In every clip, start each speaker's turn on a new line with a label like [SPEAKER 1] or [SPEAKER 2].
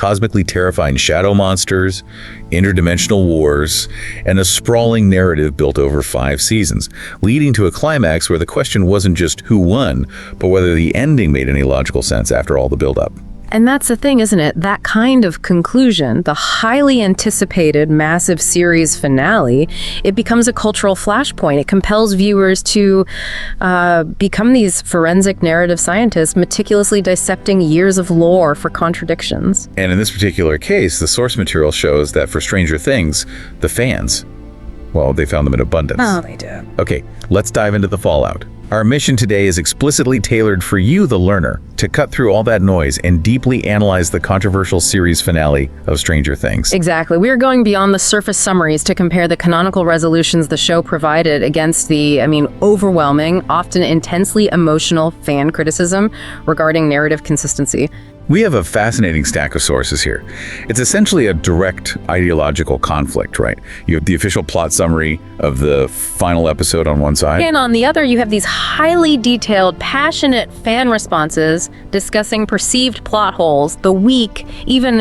[SPEAKER 1] cosmically terrifying shadow monsters, interdimensional wars, and a sprawling narrative built over 5 seasons, leading to a climax where the question wasn't just who won, but whether the ending made any logical sense after all the build-up.
[SPEAKER 2] And that's the thing, isn't it? That kind of conclusion, the highly anticipated massive series finale, it becomes a cultural flashpoint. It compels viewers to become these forensic narrative scientists, meticulously dissecting years of lore for contradictions.
[SPEAKER 1] And in this particular case, the source material shows that for Stranger Things, the fans, well, they found them in abundance.
[SPEAKER 2] Oh, they did.
[SPEAKER 1] Okay, let's dive into the fallout. Our mission today is explicitly tailored for you, the learner, to cut through all that noise and deeply analyze the controversial series finale of Stranger Things.
[SPEAKER 2] Exactly. We are going beyond the surface summaries to compare the canonical resolutions the show provided against the, overwhelming, often intensely emotional fan criticism regarding narrative consistency.
[SPEAKER 1] We have a fascinating stack of sources here. It's essentially a direct ideological conflict, right? You have the official plot summary of the final episode on one side.
[SPEAKER 2] And on the other, you have these highly detailed, passionate fan responses discussing perceived plot holes, the weak, even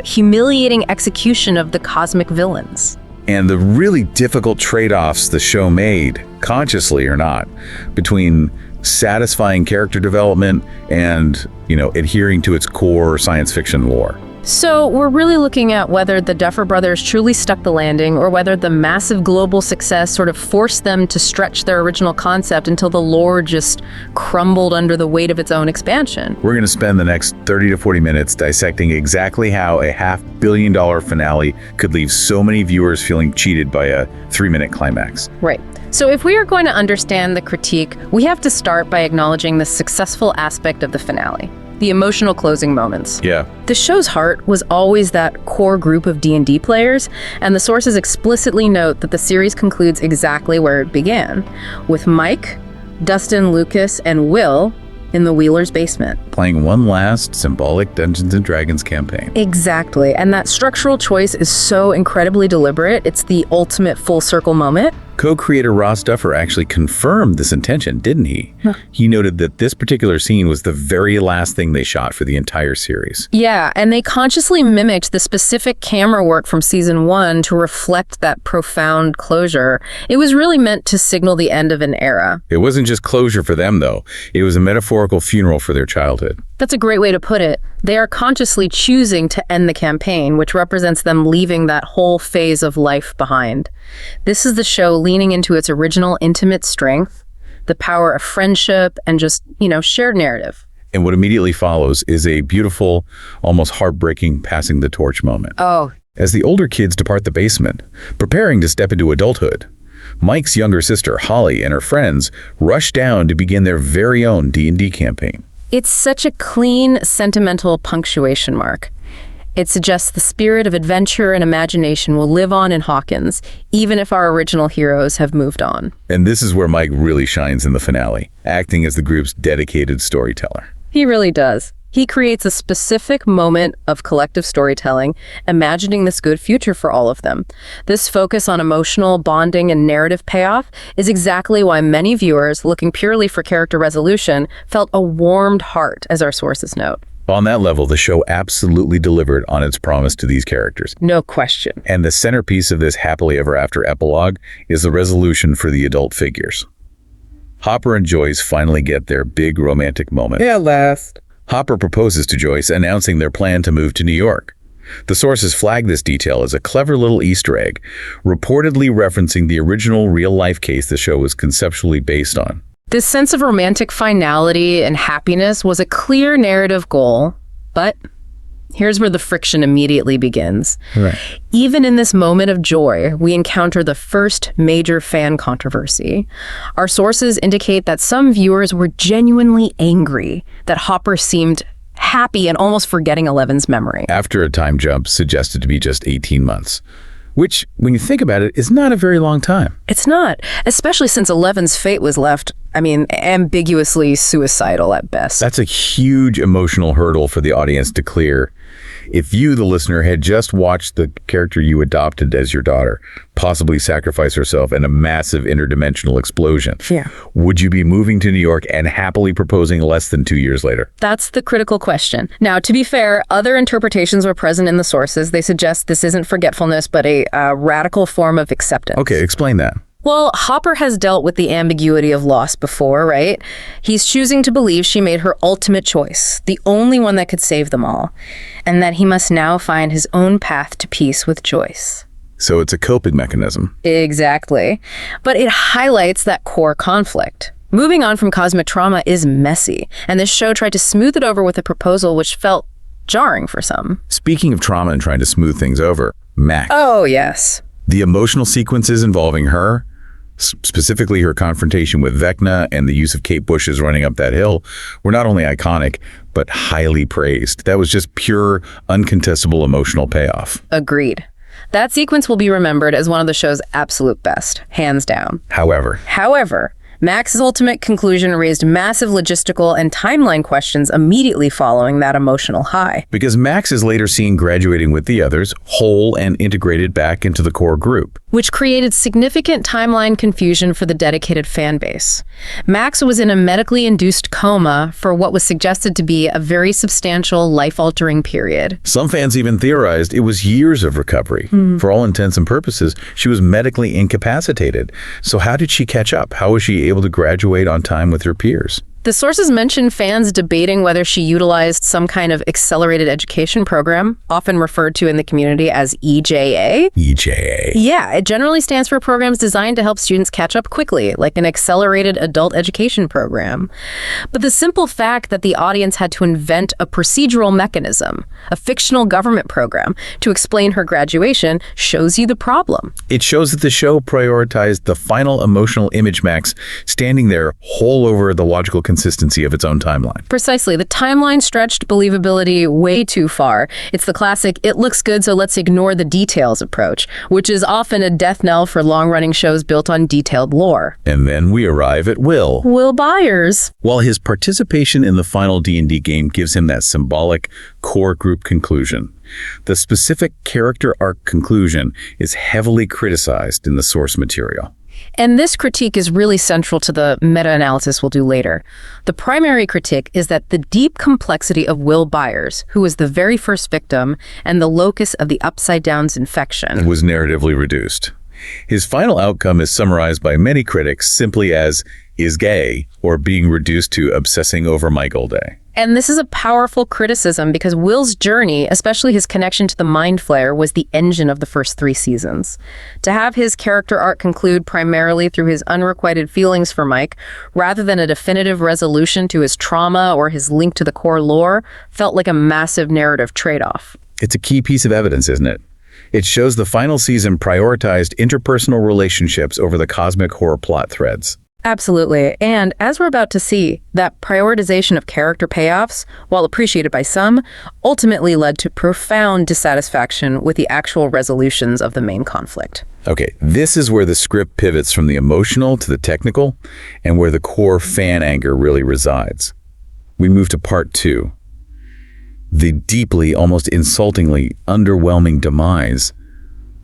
[SPEAKER 2] humiliating execution of the cosmic villains.
[SPEAKER 1] And the really difficult trade-offs the show made, consciously or not, between satisfying character development and, adhering to its core science fiction lore.
[SPEAKER 2] So we're really looking at whether the Duffer Brothers truly stuck the landing or whether the massive global success sort of forced them to stretch their original concept until the lore just crumbled under the weight of its own expansion.
[SPEAKER 1] We're going to spend the next 30 to 40 minutes dissecting exactly how a $500 million finale could leave so many viewers feeling cheated by a 3-minute climax.
[SPEAKER 2] Right. So if we are going to understand the critique, we have to start by acknowledging the successful aspect of the finale. The emotional closing moments.
[SPEAKER 1] Yeah.
[SPEAKER 2] The show's heart was always that core group of D&D players, and the sources explicitly note that the series concludes exactly where it began, with Mike, Dustin, Lucas, and Will in the Wheeler's basement.
[SPEAKER 1] Playing one last symbolic Dungeons & Dragons campaign.
[SPEAKER 2] Exactly, and that structural choice is so incredibly deliberate. It's the ultimate full circle moment.
[SPEAKER 1] Co-creator Ross Duffer actually confirmed this intention, didn't he?
[SPEAKER 2] Huh.
[SPEAKER 1] He noted that this particular scene was the very last thing they shot for the entire series.
[SPEAKER 2] Yeah, and they consciously mimicked the specific camera work from season 1 to reflect that profound closure. It was really meant to signal the end of an era.
[SPEAKER 1] It wasn't just closure for them, though. It was a metaphorical funeral for their childhood.
[SPEAKER 2] That's a great way to put it. They are consciously choosing to end the campaign, which represents them leaving that whole phase of life behind. This is the show leaning into its original intimate strength, the power of friendship, and just, shared narrative.
[SPEAKER 1] And what immediately follows is a beautiful, almost heartbreaking passing the torch moment.
[SPEAKER 2] Oh.
[SPEAKER 1] As the older kids depart the basement, preparing to step into adulthood, Mike's younger sister, Holly, and her friends rush down to begin their very own D&D campaign.
[SPEAKER 2] It's such a clean, sentimental punctuation mark. It suggests the spirit of adventure and imagination will live on in Hawkins, even if our original heroes have moved on.
[SPEAKER 1] And this is where Mike really shines in the finale, acting as the group's dedicated storyteller.
[SPEAKER 2] He really does. He creates a specific moment of collective storytelling, imagining this good future for all of them. This focus on emotional bonding and narrative payoff is exactly why many viewers, looking purely for character resolution, felt a warmed heart, as our sources note.
[SPEAKER 1] On that level, the show absolutely delivered on its promise to these characters.
[SPEAKER 2] No question.
[SPEAKER 1] And the centerpiece of this happily ever after epilogue is the resolution for the adult figures. Hopper and Joyce finally get their big romantic moment.
[SPEAKER 3] At last.
[SPEAKER 1] Hopper proposes to Joyce, announcing their plan to move to New York. The sources flag this detail as a clever little Easter egg, reportedly referencing the original real-life case the show was conceptually based on.
[SPEAKER 2] This sense of romantic finality and happiness was a clear narrative goal, but here's where the friction immediately begins.
[SPEAKER 1] Right.
[SPEAKER 2] Even in this moment of joy, we encounter the first major fan controversy. Our sources indicate that some viewers were genuinely angry that Hopper seemed happy and almost forgetting Eleven's memory.
[SPEAKER 1] After a time jump suggested to be just 18 months. Which, when you think about it, is not a very long time.
[SPEAKER 2] It's not, especially since Eleven's fate was left, ambiguously suicidal at best.
[SPEAKER 1] That's a huge emotional hurdle for the audience to clear. If you, the listener, had just watched the character you adopted as your daughter possibly sacrifice herself in a massive interdimensional explosion, would you be moving to New York and happily proposing less than 2 years later?
[SPEAKER 2] That's the critical question. Now, to be fair, other interpretations were present in the sources. They suggest this isn't forgetfulness, but a radical form of acceptance.
[SPEAKER 1] Okay, explain that.
[SPEAKER 2] Well, Hopper has dealt with the ambiguity of loss before, right? He's choosing to believe she made her ultimate choice, the only one that could save them all, and that he must now find his own path to peace with Joyce.
[SPEAKER 1] So it's a coping mechanism.
[SPEAKER 2] Exactly. But it highlights that core conflict. Moving on from cosmic trauma is messy, and this show tried to smooth it over with a proposal which felt jarring for some.
[SPEAKER 1] Speaking of trauma and trying to smooth things over, Mac.
[SPEAKER 2] Oh, yes.
[SPEAKER 1] The emotional sequences involving her, specifically her confrontation with Vecna and the use of Kate Bush's running up that hill, were not only iconic, but highly praised. That was just pure, uncontestable emotional payoff.
[SPEAKER 2] Agreed. That sequence will be remembered as one of the show's absolute best, hands down.
[SPEAKER 1] However,
[SPEAKER 2] Max's ultimate conclusion raised massive logistical and timeline questions immediately following that emotional high.
[SPEAKER 1] because Max is later seen graduating with the others, whole and integrated back into the core group.
[SPEAKER 2] Which created significant timeline confusion for the dedicated fan base. Max was in a medically induced coma for what was suggested to be a very substantial, life-altering period.
[SPEAKER 1] Some fans even theorized it was years of recovery. For all intents and purposes, she was medically incapacitated. So how did she catch up? How was she able to graduate on time with her peers?
[SPEAKER 2] The sources mention fans debating whether she utilized some kind of accelerated education program, often referred to in the community as EJA.
[SPEAKER 1] EJA.
[SPEAKER 2] Yeah, it generally stands for programs designed to help students catch up quickly, like an accelerated adult education program. But the simple fact that the audience had to invent a procedural mechanism, a fictional government program, to explain her graduation shows you the problem.
[SPEAKER 1] It shows that the show prioritized the final emotional image Max standing there whole over the logical consistency of its own timeline.
[SPEAKER 2] Precisely. The timeline stretched believability way too far. It's the classic, it looks good, so let's ignore the details approach, which is often a death knell for long-running shows built on detailed lore.
[SPEAKER 1] And then we arrive at Will.
[SPEAKER 2] Will Byers.
[SPEAKER 1] While his participation in the final D&D game gives him that symbolic core group conclusion, the specific character arc conclusion is heavily criticized in the source material.
[SPEAKER 2] And this critique is really central to the meta-analysis we'll do later. The primary critique is that the deep complexity of Will Byers, who was the very first victim and the locus of the Upside Down's infection,
[SPEAKER 1] was narratively reduced. His final outcome is summarized by many critics simply as is gay or being reduced to obsessing over Michael Day.
[SPEAKER 2] And this is a powerful criticism because Will's journey, especially his connection to the Mind Flayer, was the engine of the first 3 seasons. To have his character arc conclude primarily through his unrequited feelings for Mike, rather than a definitive resolution to his trauma or his link to the core lore, felt like a massive narrative trade-off.
[SPEAKER 1] It's a key piece of evidence, isn't it? It shows the final season prioritized interpersonal relationships over the cosmic horror plot threads.
[SPEAKER 2] Absolutely. And as we're about to see, that prioritization of character payoffs, while appreciated by some, ultimately led to profound dissatisfaction with the actual resolutions of the main conflict.
[SPEAKER 1] Okay, this is where the script pivots from the emotional to the technical, and where the core fan anger really resides. We move to part 2. The deeply, almost insultingly underwhelming demise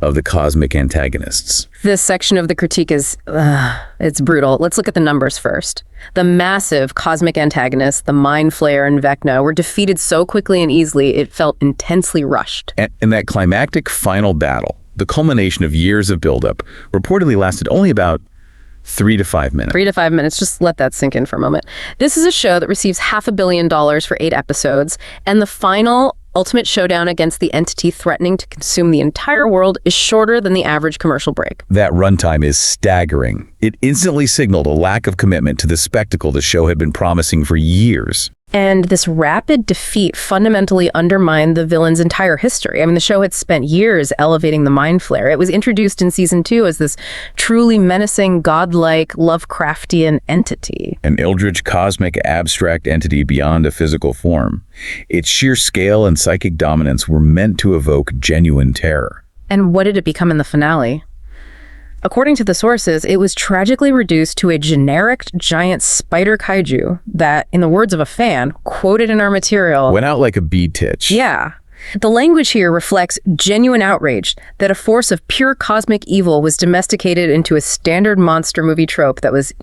[SPEAKER 1] of the cosmic antagonists.
[SPEAKER 2] This section of the critique is, it's brutal. Let's look at the numbers first. The massive cosmic antagonists, the Mind Flayer and Vecna, were defeated so quickly and easily it felt intensely rushed.
[SPEAKER 1] And that climactic final battle, the culmination of years of buildup, reportedly lasted only about 3 to 5 minutes.
[SPEAKER 2] 3 to 5 minutes. Just let that sink in for a moment. This is a show that receives $500 million for 8 episodes, and the final ultimate showdown against the entity threatening to consume the entire world is shorter than the average commercial break.
[SPEAKER 1] That runtime is staggering. It instantly signaled a lack of commitment to the spectacle the show had been promising for years.
[SPEAKER 2] And this rapid defeat fundamentally undermined the villain's entire history. I mean, the show had spent years elevating the Mind Flayer. It was introduced in season 2 as this truly menacing, godlike, Lovecraftian entity.
[SPEAKER 1] An eldritch cosmic abstract entity beyond a physical form. Its sheer scale and psychic dominance were meant to evoke genuine terror.
[SPEAKER 2] And what did it become in the finale? According to the sources, it was tragically reduced to a generic giant spider kaiju that, in the words of a fan, quoted in our material,
[SPEAKER 1] Went out like a bee titch.
[SPEAKER 2] Yeah. The language here reflects genuine outrage that a force of pure cosmic evil was domesticated into a standard monster movie trope that was,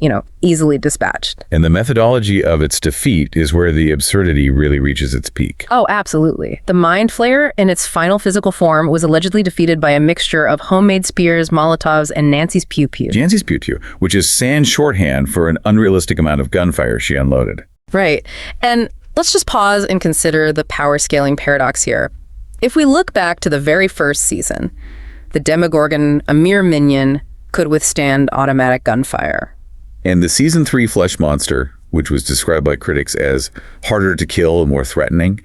[SPEAKER 2] easily dispatched.
[SPEAKER 1] And the methodology of its defeat is where the absurdity really reaches its peak.
[SPEAKER 2] Oh, absolutely. The Mind Flayer, in its final physical form, was allegedly defeated by a mixture of homemade spears, Molotovs, and Nancy's Pew Pew.
[SPEAKER 1] Nancy's Pew Pew, which is sans shorthand for an unrealistic amount of gunfire she unloaded.
[SPEAKER 2] Right. And let's just pause and consider the power scaling paradox here. If we look back to the very first season, the Demogorgon, a mere minion, could withstand automatic gunfire.
[SPEAKER 1] And the Season 3 flesh monster, which was described by critics as harder to kill and more threatening,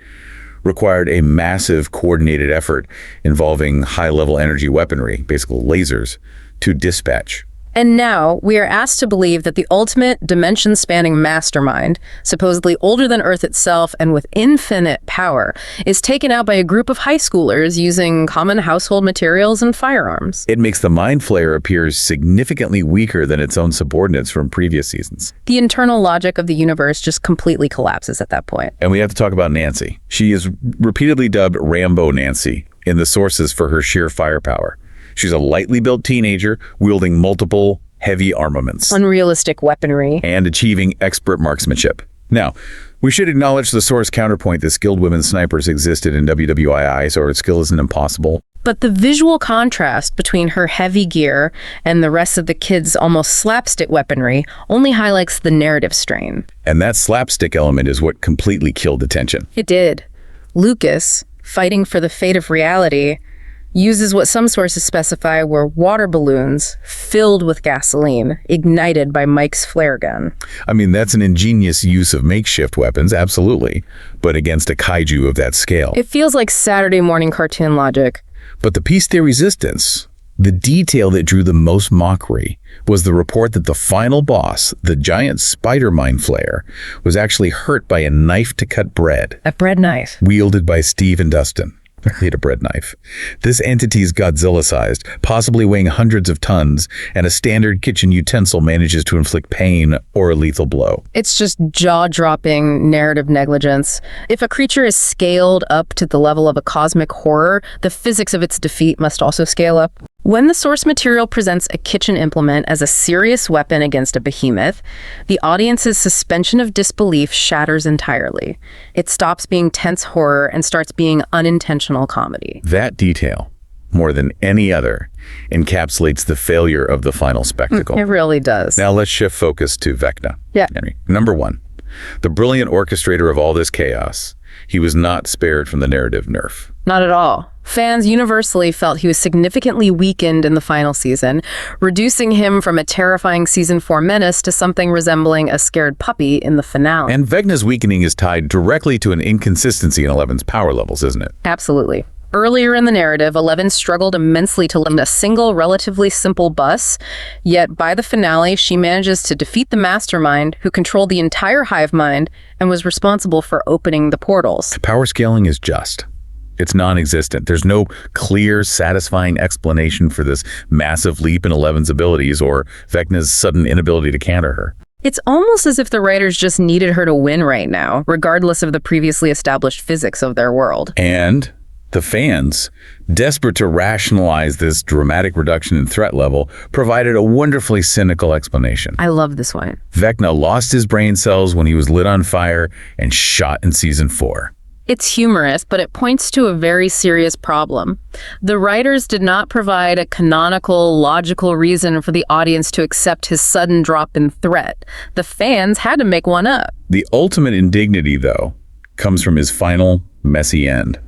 [SPEAKER 1] required a massive coordinated effort involving high-level energy weaponry, basically lasers, to dispatch.
[SPEAKER 2] And now we are asked to believe that the ultimate dimension-spanning mastermind, supposedly older than Earth itself and with infinite power, is taken out by a group of high schoolers using common household materials and firearms.
[SPEAKER 1] It makes the Mind Flayer appear significantly weaker than its own subordinates from previous seasons.
[SPEAKER 2] The internal logic of the universe just completely collapses at that point.
[SPEAKER 1] And we have to talk about Nancy. She is repeatedly dubbed Rambo Nancy in the sources for her sheer firepower. She's a lightly built teenager wielding multiple heavy armaments.
[SPEAKER 2] Unrealistic weaponry.
[SPEAKER 1] And achieving expert marksmanship. Now, we should acknowledge the source counterpoint that skilled women snipers existed in WWII, so her skill isn't impossible.
[SPEAKER 2] But the visual contrast between her heavy gear and the rest of the kids' almost slapstick weaponry only highlights the narrative strain.
[SPEAKER 1] And that slapstick element is what completely killed the tension.
[SPEAKER 2] It did. Lucas, fighting for the fate of reality, uses what some sources specify were water balloons filled with gasoline, ignited by Mike's flare gun.
[SPEAKER 1] I mean, that's an ingenious use of makeshift weapons, absolutely, but against a kaiju of that scale.
[SPEAKER 2] It feels like Saturday morning cartoon logic.
[SPEAKER 1] But the piece de resistance, the detail that drew the most mockery, was the report that the final boss, the giant spider Mind Flayer, was actually hurt by a knife to cut bread.
[SPEAKER 2] A bread knife.
[SPEAKER 1] Wielded by Steve and Dustin. They had a bread knife. This entity's Godzilla-sized, possibly weighing hundreds of tons, and a standard kitchen utensil manages to inflict pain or a lethal blow.
[SPEAKER 2] It's just jaw-dropping narrative negligence. If a creature is scaled up to the level of a cosmic horror, the physics of its defeat must also scale up. When the source material presents a kitchen implement as a serious weapon against a behemoth, the audience's suspension of disbelief shatters entirely. It stops being tense horror and starts being unintentional comedy.
[SPEAKER 1] That detail, more than any other, encapsulates the failure of the final spectacle.
[SPEAKER 2] It really does.
[SPEAKER 1] Now let's shift focus to Vecna.
[SPEAKER 2] Yeah.
[SPEAKER 1] Henry. Number one, the brilliant orchestrator of all this chaos. He was not spared from the narrative nerf.
[SPEAKER 2] Not at all. Fans universally felt he was significantly weakened in the final season, reducing him from a terrifying Season 4 menace to something resembling a scared puppy in the finale.
[SPEAKER 1] And Vecna's weakening is tied directly to an inconsistency in Eleven's power levels, isn't it?
[SPEAKER 2] Absolutely. Earlier in the narrative, Eleven struggled immensely to land a single, relatively simple bus, yet by the finale, she manages to defeat the mastermind who controlled the entire hive mind and was responsible for opening the portals.
[SPEAKER 1] Power scaling is just. It's non-existent. There's no clear, satisfying explanation for this massive leap in Eleven's abilities or Vecna's sudden inability to counter her.
[SPEAKER 2] It's almost as if the writers just needed her to win right now, regardless of the previously established physics of their world.
[SPEAKER 1] And the fans, desperate to rationalize this dramatic reduction in threat level, provided a wonderfully cynical explanation.
[SPEAKER 2] I love this one.
[SPEAKER 1] Vecna lost his brain cells when he was lit on fire and shot in Season 4.
[SPEAKER 2] It's humorous, but it points to a very serious problem. The writers did not provide a canonical, logical reason for the audience to accept his sudden drop in threat. The fans had to make one up.
[SPEAKER 1] The ultimate indignity, though, comes from his final, messy end.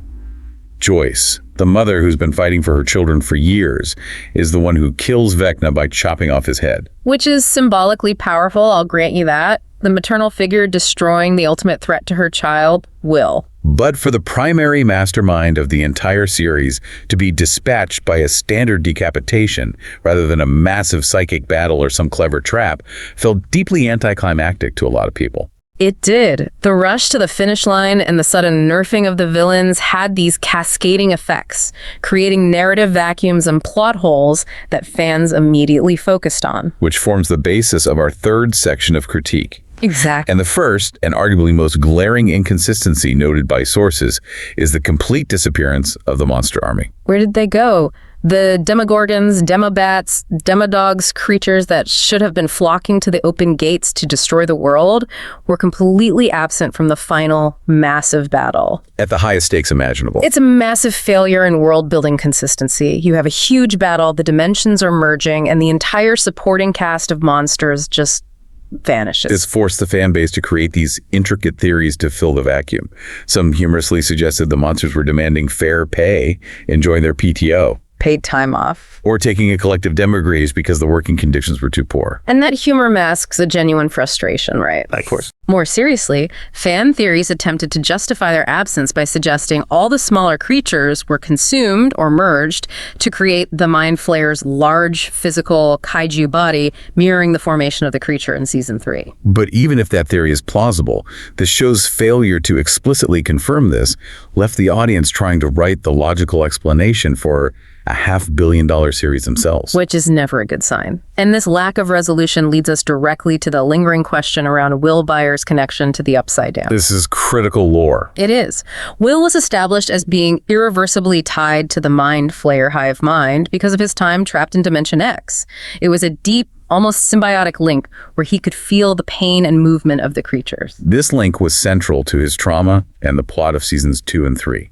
[SPEAKER 1] Joyce, the mother who's been fighting for her children for years, is the one who kills Vecna by chopping off his head.
[SPEAKER 2] Which is symbolically powerful, I'll grant you that. The maternal figure destroying the ultimate threat to her child will.
[SPEAKER 1] But for the primary mastermind of the entire series to be dispatched by a standard decapitation rather than a massive psychic battle or some clever trap felt deeply anticlimactic to a lot of people.
[SPEAKER 2] It did. The rush to the finish line and the sudden nerfing of the villains had these cascading effects, creating narrative vacuums and plot holes that fans immediately focused on.
[SPEAKER 1] Which forms the basis of our third section of critique,
[SPEAKER 2] Exactly.
[SPEAKER 1] And the first, and arguably most glaring inconsistency noted by sources, is the complete disappearance of the monster army.
[SPEAKER 2] Where did they go? The demogorgons, demobats, demodogs, creatures that should have been flocking to the open gates to destroy the world, were completely absent from the final massive battle.
[SPEAKER 1] At the highest stakes imaginable.
[SPEAKER 2] It's a massive failure in world-building consistency. You have a huge battle, the dimensions are merging, and the entire supporting cast of monsters just vanishes.
[SPEAKER 1] This forced the fan base to create these intricate theories to fill the vacuum. Some humorously suggested the monsters were demanding fair pay, enjoying their PTO.
[SPEAKER 2] Paid time off.
[SPEAKER 1] Or taking a collective demagogues because the working conditions were too poor.
[SPEAKER 2] And that humor masks a genuine frustration, right?
[SPEAKER 1] Of course.
[SPEAKER 2] More seriously, fan theories attempted to justify their absence by suggesting all the smaller creatures were consumed or merged to create the Mind Flayer's large physical kaiju body, mirroring the formation of the creature in Season 3.
[SPEAKER 1] But even if that theory is plausible, the show's failure to explicitly confirm this left the audience trying to write the logical explanation for a $500 million series themselves.
[SPEAKER 2] Which is never a good sign. And this lack of resolution leads us directly to the lingering question around Will Byers' connection to the Upside Down.
[SPEAKER 1] This is critical lore.
[SPEAKER 2] It is. Will was established as being irreversibly tied to the Mind Flayer hive mind because of his time trapped in Dimension X. It was a deep, almost symbiotic link where he could feel the pain and movement of the creatures.
[SPEAKER 1] This link was central to his trauma and the plot of Seasons 2 and 3.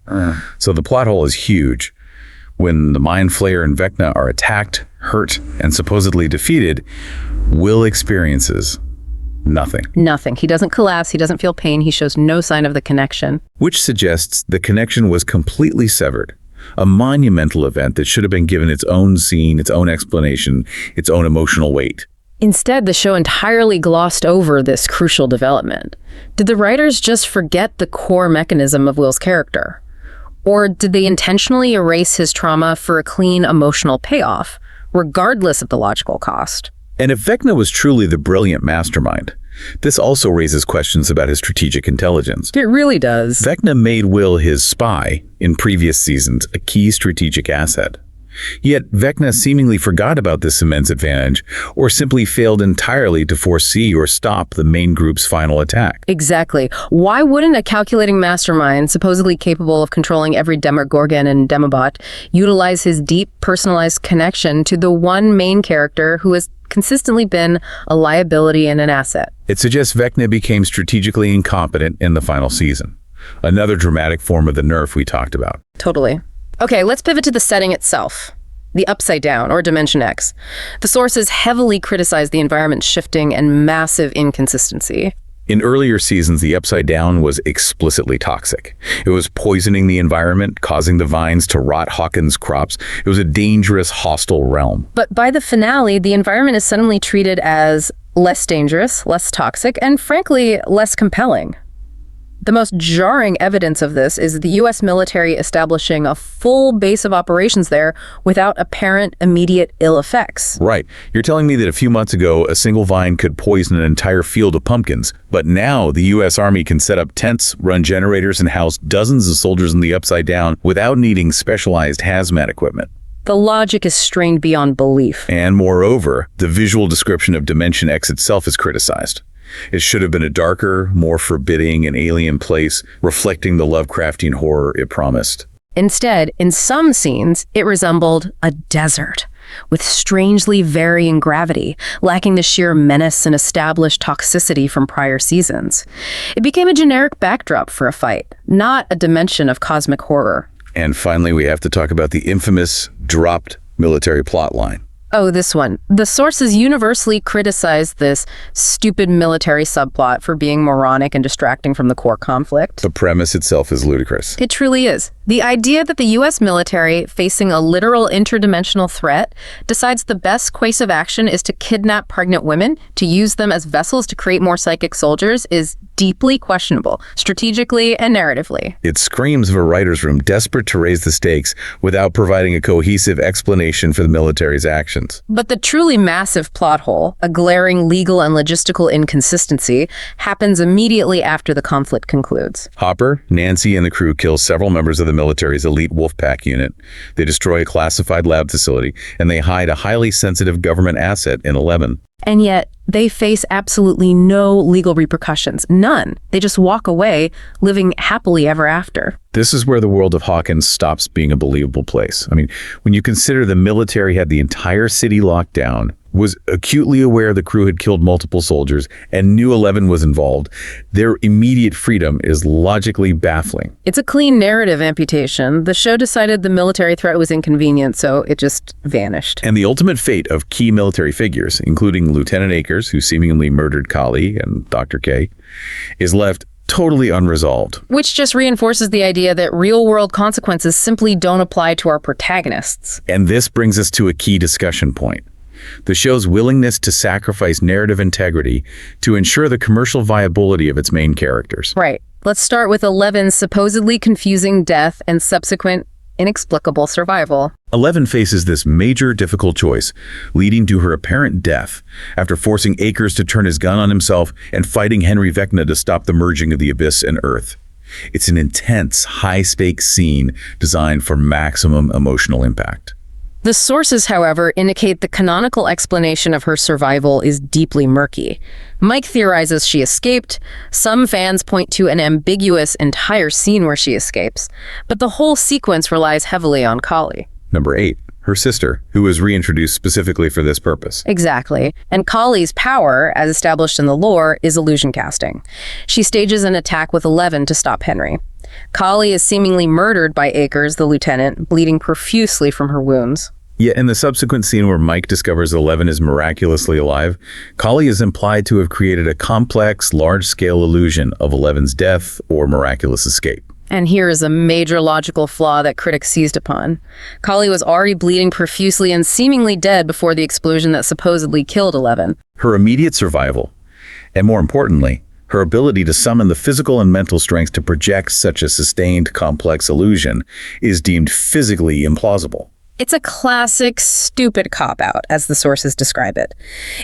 [SPEAKER 1] So the plot hole is huge. When the Mind Flayer and Vecna are attacked, hurt, and supposedly defeated, Will experiences nothing.
[SPEAKER 2] Nothing. He doesn't collapse, he doesn't feel pain, he shows no sign of the connection.
[SPEAKER 1] Which suggests the connection was completely severed. A monumental event that should have been given its own scene, its own explanation, its own emotional weight.
[SPEAKER 2] Instead, the show entirely glossed over this crucial development. Did the writers just forget the core mechanism of Will's character? Or did they intentionally erase his trauma for a clean emotional payoff, regardless of the logical cost?
[SPEAKER 1] And if Vecna was truly the brilliant mastermind, this also raises questions about his strategic intelligence.
[SPEAKER 2] It really does.
[SPEAKER 1] Vecna made Will his spy in previous seasons a key strategic asset. Yet Vecna seemingly forgot about this immense advantage, or simply failed entirely to foresee or stop the main group's final attack.
[SPEAKER 2] Exactly. Why wouldn't a calculating mastermind, supposedly capable of controlling every Demogorgon and Demobot, utilize his deep, personalized connection to the one main character who has consistently been a liability and an asset?
[SPEAKER 1] It suggests Vecna became strategically incompetent in the final season. Another dramatic form of the nerf we talked about.
[SPEAKER 2] Totally. Okay, let's pivot to the setting itself. The Upside Down, or Dimension X. The sources heavily criticized the environment shifting and massive inconsistency.
[SPEAKER 1] In earlier seasons, the Upside Down was explicitly toxic. It was poisoning the environment, causing the vines to rot Hawkins' crops. It was a dangerous, hostile realm.
[SPEAKER 2] But by the finale, the environment is suddenly treated as less dangerous, less toxic, and frankly, less compelling. The most jarring evidence of this is the U.S. military establishing a full base of operations there without apparent immediate ill effects.
[SPEAKER 1] Right. You're telling me that a few months ago, a single vine could poison an entire field of pumpkins, but now the U.S. Army can set up tents, run generators, and house dozens of soldiers in the Upside Down without needing specialized hazmat equipment.
[SPEAKER 2] The logic is strained beyond belief.
[SPEAKER 1] And moreover, the visual description of Dimension X itself is criticized. It should have been a darker, more forbidding and alien place, reflecting the Lovecraftian horror it promised.
[SPEAKER 2] Instead, in some scenes, it resembled a desert, with strangely varying gravity, lacking the sheer menace and established toxicity from prior seasons. It became a generic backdrop for a fight, not a dimension of cosmic horror.
[SPEAKER 1] And finally, we have to talk about the infamous dropped military plotline.
[SPEAKER 2] Oh, this one. The sources universally criticized this stupid military subplot for being moronic and distracting from the core conflict.
[SPEAKER 1] The premise itself is ludicrous.
[SPEAKER 2] It truly is. The idea that the U.S. military, facing a literal interdimensional threat, decides the best course of action is to kidnap pregnant women, to use them as vessels to create more psychic soldiers, is deeply questionable, strategically and narratively.
[SPEAKER 1] It screams of a writer's room desperate to raise the stakes without providing a cohesive explanation for the military's actions.
[SPEAKER 2] But the truly massive plot hole, a glaring legal and logistical inconsistency, happens immediately after the conflict concludes.
[SPEAKER 1] Hopper, Nancy, and the crew kill several members of the military's elite Wolfpack unit. They destroy a classified lab facility, and they hide a highly sensitive government asset in 11.
[SPEAKER 2] And yet, they face absolutely no legal repercussions. None. They just walk away, living happily ever after.
[SPEAKER 1] This is where the world of Hawkins stops being a believable place. I mean, when you consider the military had the entire city locked down, was acutely aware the crew had killed multiple soldiers, and knew 11 was involved, their immediate freedom is logically baffling.
[SPEAKER 2] It's a clean narrative amputation. The show decided the military threat was inconvenient, so it just vanished.
[SPEAKER 1] And the ultimate fate of key military figures, including Lieutenant Akers, who seemingly murdered Kali, and Dr. K, is left totally unresolved.
[SPEAKER 2] Which just reinforces the idea that real-world consequences simply don't apply to our protagonists.
[SPEAKER 1] And this brings us to a key discussion point. The show's willingness to sacrifice narrative integrity to ensure the commercial viability of its main characters.
[SPEAKER 2] Right. Let's start with 11's supposedly confusing death and subsequent inexplicable survival.
[SPEAKER 1] 11 faces this major difficult choice, leading to her apparent death after forcing Akers to turn his gun on himself and fighting Henry Vecna to stop the merging of the Abyss and Earth. It's an intense, high-stakes scene designed for maximum emotional impact.
[SPEAKER 2] The sources, however, indicate the canonical explanation of her survival is deeply murky. Mike theorizes she escaped. Some fans point to an ambiguous entire scene where she escapes. But the whole sequence relies heavily on Kali.
[SPEAKER 1] Number 8, her sister, who was reintroduced specifically for this purpose.
[SPEAKER 2] Exactly. And Kali's power, as established in the lore, is illusion casting. She stages an attack with 11 to stop Henry. Kali is seemingly murdered by Akers, the lieutenant, bleeding profusely from her wounds.
[SPEAKER 1] Yet in the subsequent scene where Mike discovers 11 is miraculously alive, Kali is implied to have created a complex, large-scale illusion of 11's death or miraculous escape.
[SPEAKER 2] And here is a major logical flaw that critics seized upon. Kali was already bleeding profusely and seemingly dead before the explosion that supposedly killed 11.
[SPEAKER 1] Her immediate survival, and more importantly, her ability to summon the physical and mental strength to project such a sustained, complex illusion, is deemed physically implausible.
[SPEAKER 2] It's a classic, stupid cop-out, as the sources describe it.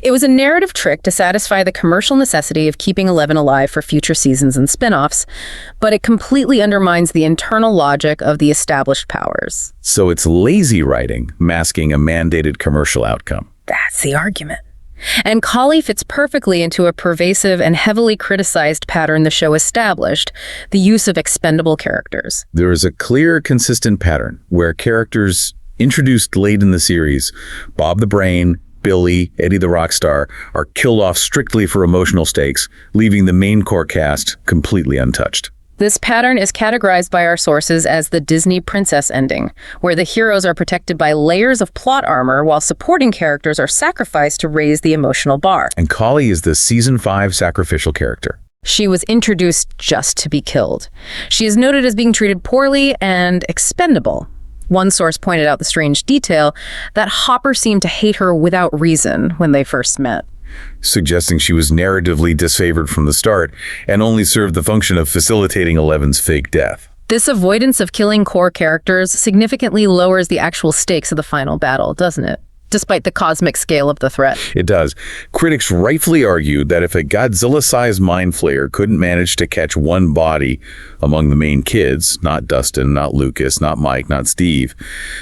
[SPEAKER 2] It was a narrative trick to satisfy the commercial necessity of keeping 11 alive for future seasons and spin-offs, but it completely undermines the internal logic of the established powers.
[SPEAKER 1] So it's lazy writing, masking a mandated commercial outcome.
[SPEAKER 2] That's the argument. And Kali fits perfectly into a pervasive and heavily criticized pattern the show established, the use of expendable characters.
[SPEAKER 1] There is a clear, consistent pattern where characters introduced late in the series, Bob the Brain, Billy, Eddie the Rockstar, are killed off strictly for emotional stakes, leaving the main core cast completely untouched.
[SPEAKER 2] This pattern is categorized by our sources as the Disney princess ending, where the heroes are protected by layers of plot armor while supporting characters are sacrificed to raise the emotional bar.
[SPEAKER 1] And Kali is the season 5 sacrificial character.
[SPEAKER 2] She was introduced just to be killed. She is noted as being treated poorly and expendable. One source pointed out the strange detail that Hopper seemed to hate her without reason when they first met,
[SPEAKER 1] suggesting she was narratively disfavored from the start and only served the function of facilitating 11's fake death.
[SPEAKER 2] This avoidance of killing core characters significantly lowers the actual stakes of the final battle, doesn't it? Despite the cosmic scale of the threat.
[SPEAKER 1] It does. Critics rightfully argued that if a Godzilla-sized mind flayer couldn't manage to catch one body among the main kids, not Dustin, not Lucas, not Mike, not Steve,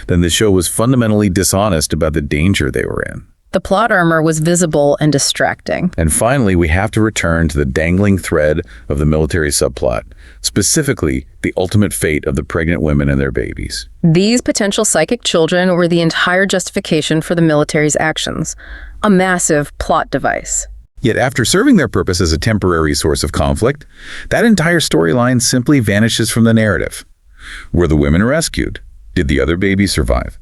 [SPEAKER 1] then the show was fundamentally dishonest about the danger they were in.
[SPEAKER 2] The plot armor was visible and distracting.
[SPEAKER 1] And finally, we have to return to the dangling thread of the military subplot, specifically the ultimate fate of the pregnant women and their babies.
[SPEAKER 2] These potential psychic children were the entire justification for the military's actions, a massive plot device.
[SPEAKER 1] Yet after serving their purpose as a temporary source of conflict, that entire storyline simply vanishes from the narrative. Were the women rescued? Did the other babies survive?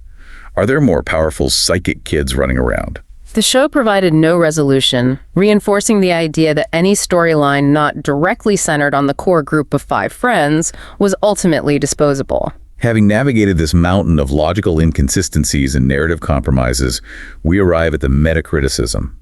[SPEAKER 1] Are there more powerful psychic kids running around?
[SPEAKER 2] The show provided no resolution, reinforcing the idea that any storyline not directly centered on the core group of 5 friends was ultimately disposable.
[SPEAKER 1] Having navigated this mountain of logical inconsistencies and narrative compromises, we arrive at the meta-criticism,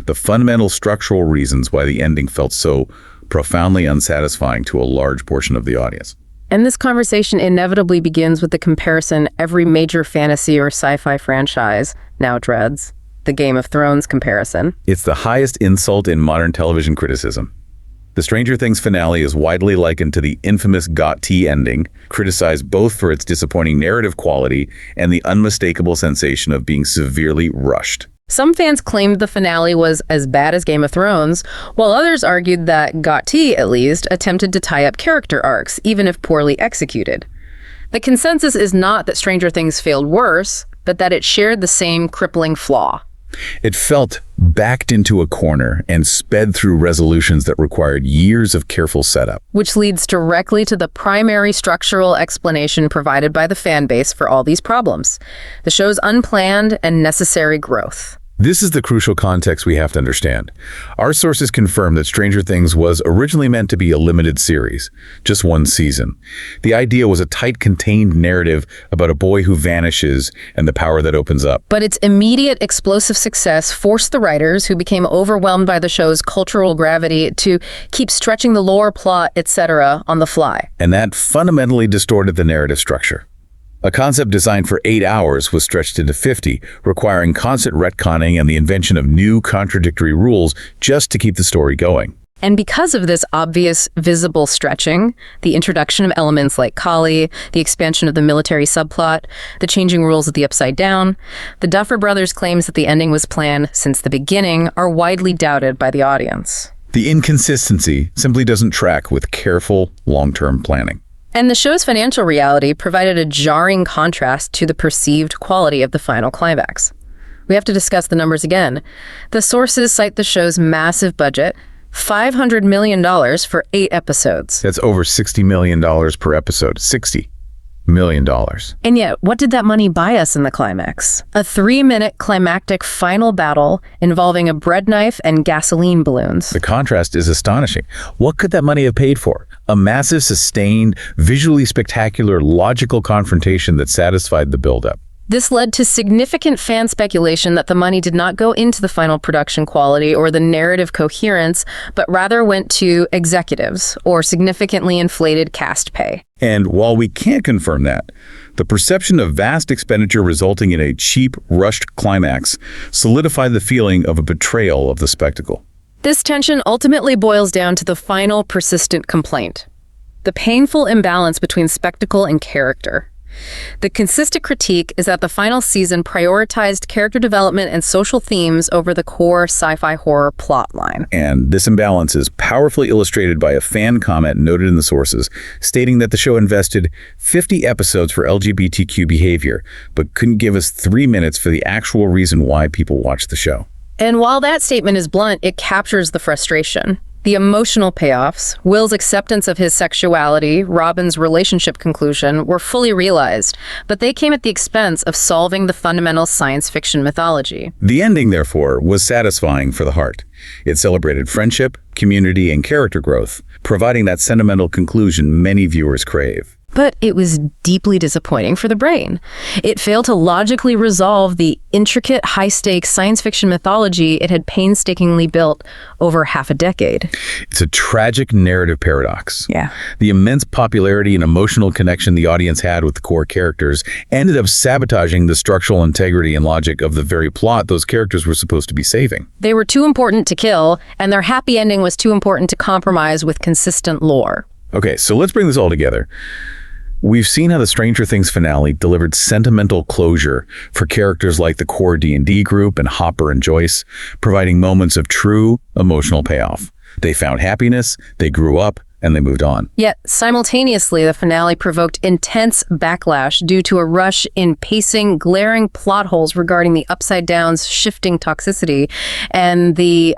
[SPEAKER 1] the fundamental structural reasons why the ending felt so profoundly unsatisfying to a large portion of the audience.
[SPEAKER 2] And this conversation inevitably begins with the comparison every major fantasy or sci-fi franchise now dreads, the Game of Thrones comparison.
[SPEAKER 1] It's the highest insult in modern television criticism. The Stranger Things finale is widely likened to the infamous Got Tea ending, criticized both for its disappointing narrative quality and the unmistakable sensation of being severely rushed.
[SPEAKER 2] Some fans claimed the finale was as bad as Game of Thrones, while others argued that Got Tea, at least, attempted to tie up character arcs, even if poorly executed. The consensus is not that Stranger Things failed worse, but that it shared the same crippling flaw.
[SPEAKER 1] It felt backed into a corner and sped through resolutions that required years of careful setup.
[SPEAKER 2] Which leads directly to the primary structural explanation provided by the fan base for all these problems: the show's unplanned and necessary growth.
[SPEAKER 1] This is the crucial context we have to understand. Our sources confirm that Stranger Things was originally meant to be a limited series, just one season. The idea was a tight, contained narrative about a boy who vanishes and the power that opens up.
[SPEAKER 2] But its immediate explosive success forced the writers, who became overwhelmed by the show's cultural gravity, to keep stretching the lore, plot, etc. on the fly.
[SPEAKER 1] And that fundamentally distorted the narrative structure. A concept designed for 8 hours was stretched into 50, requiring constant retconning and the invention of new contradictory rules just to keep the story going.
[SPEAKER 2] And because of this obvious, visible stretching, the introduction of elements like Kali, the expansion of the military subplot, the changing rules of the Upside Down, the Duffer Brothers' claims that the ending was planned since the beginning are widely doubted by the audience.
[SPEAKER 1] The inconsistency simply doesn't track with careful, long-term planning.
[SPEAKER 2] And the show's financial reality provided a jarring contrast to the perceived quality of the final climax. We have to discuss the numbers again. The sources cite the show's massive budget, $500 million for 8 episodes.
[SPEAKER 1] That's over $60 million per episode. $60 million.
[SPEAKER 2] And yet, what did that money buy us in the climax? A 3-minute climactic final battle involving a bread knife and gasoline balloons.
[SPEAKER 1] The contrast is astonishing. What could that money have paid for? A massive, sustained, visually spectacular, logical confrontation that satisfied the buildup.
[SPEAKER 2] This led to significant fan speculation that the money did not go into the final production quality or the narrative coherence, but rather went to executives or significantly inflated cast pay.
[SPEAKER 1] And while we can't confirm that, the perception of vast expenditure resulting in a cheap, rushed climax solidified the feeling of a betrayal of the spectacle.
[SPEAKER 2] This tension ultimately boils down to the final persistent complaint: the painful imbalance between spectacle and character. The consistent critique is that the final season prioritized character development and social themes over the core sci-fi horror plotline.
[SPEAKER 1] And this imbalance is powerfully illustrated by a fan comment noted in the sources, stating that the show invested 50 episodes for LGBTQ behavior, but couldn't give us 3 minutes for the actual reason why people watched the show.
[SPEAKER 2] And while that statement is blunt, it captures the frustration. The emotional payoffs, Will's acceptance of his sexuality, Robin's relationship conclusion, were fully realized, but they came at the expense of solving the fundamental science fiction mythology.
[SPEAKER 1] The ending, therefore, was satisfying for the heart. It celebrated friendship, community, and character growth, providing that sentimental conclusion many viewers crave.
[SPEAKER 2] But it was deeply disappointing for the brain. It failed to logically resolve the intricate, high-stakes science fiction mythology it had painstakingly built over half a decade.
[SPEAKER 1] It's a tragic narrative paradox.
[SPEAKER 2] Yeah.
[SPEAKER 1] The immense popularity and emotional connection the audience had with the core characters ended up sabotaging the structural integrity and logic of the very plot those characters were supposed to be saving.
[SPEAKER 2] They were too important to kill, and their happy ending was too important to compromise with consistent lore.
[SPEAKER 1] Okay, so let's bring this all together. We've seen how the Stranger Things finale delivered sentimental closure for characters like the core D&D group and Hopper and Joyce, providing moments of true emotional payoff. They found happiness, they grew up, and they moved on.
[SPEAKER 2] Yet, simultaneously, the finale provoked intense backlash due to a rush in pacing, glaring plot holes regarding the Upside Down's shifting toxicity, and the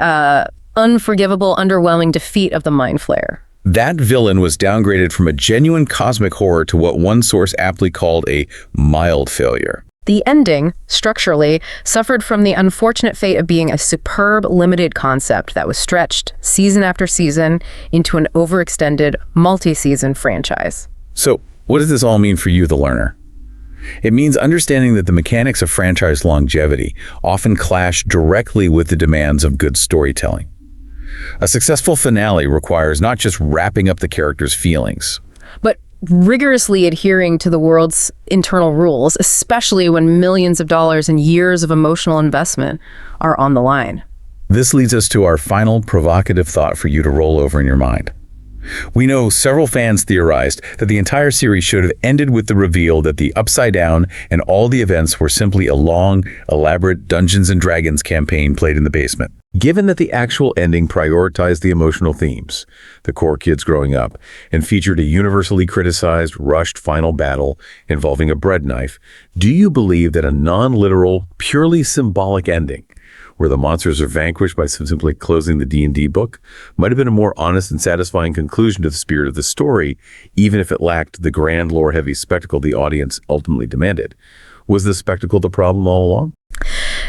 [SPEAKER 2] unforgivable, underwhelming defeat of the Mind Flayer.
[SPEAKER 1] That villain was downgraded from a genuine cosmic horror to what one source aptly called a mild failure.
[SPEAKER 2] The ending, structurally, suffered from the unfortunate fate of being a superb, limited concept that was stretched, season after season, into an overextended, multi-season franchise.
[SPEAKER 1] So, what does this all mean for you, the learner? It means understanding that the mechanics of franchise longevity often clash directly with the demands of good storytelling. A successful finale requires not just wrapping up the characters' feelings,
[SPEAKER 2] but rigorously adhering to the world's internal rules, especially when millions of dollars and years of emotional investment are on the line.
[SPEAKER 1] This leads us to our final provocative thought for you to roll over in your mind. We know several fans theorized that the entire series should have ended with the reveal that the Upside Down and all the events were simply a long, elaborate Dungeons & Dragons campaign played in the basement. Given that the actual ending prioritized the emotional themes, the core kids growing up, and featured a universally criticized, rushed final battle involving a bread knife, do you believe that a non-literal, purely symbolic ending, where the monsters are vanquished by simply closing the D&D book, might have been a more honest and satisfying conclusion to the spirit of the story, even if it lacked the grand lore-heavy spectacle the audience ultimately demanded? Was the spectacle the problem all along?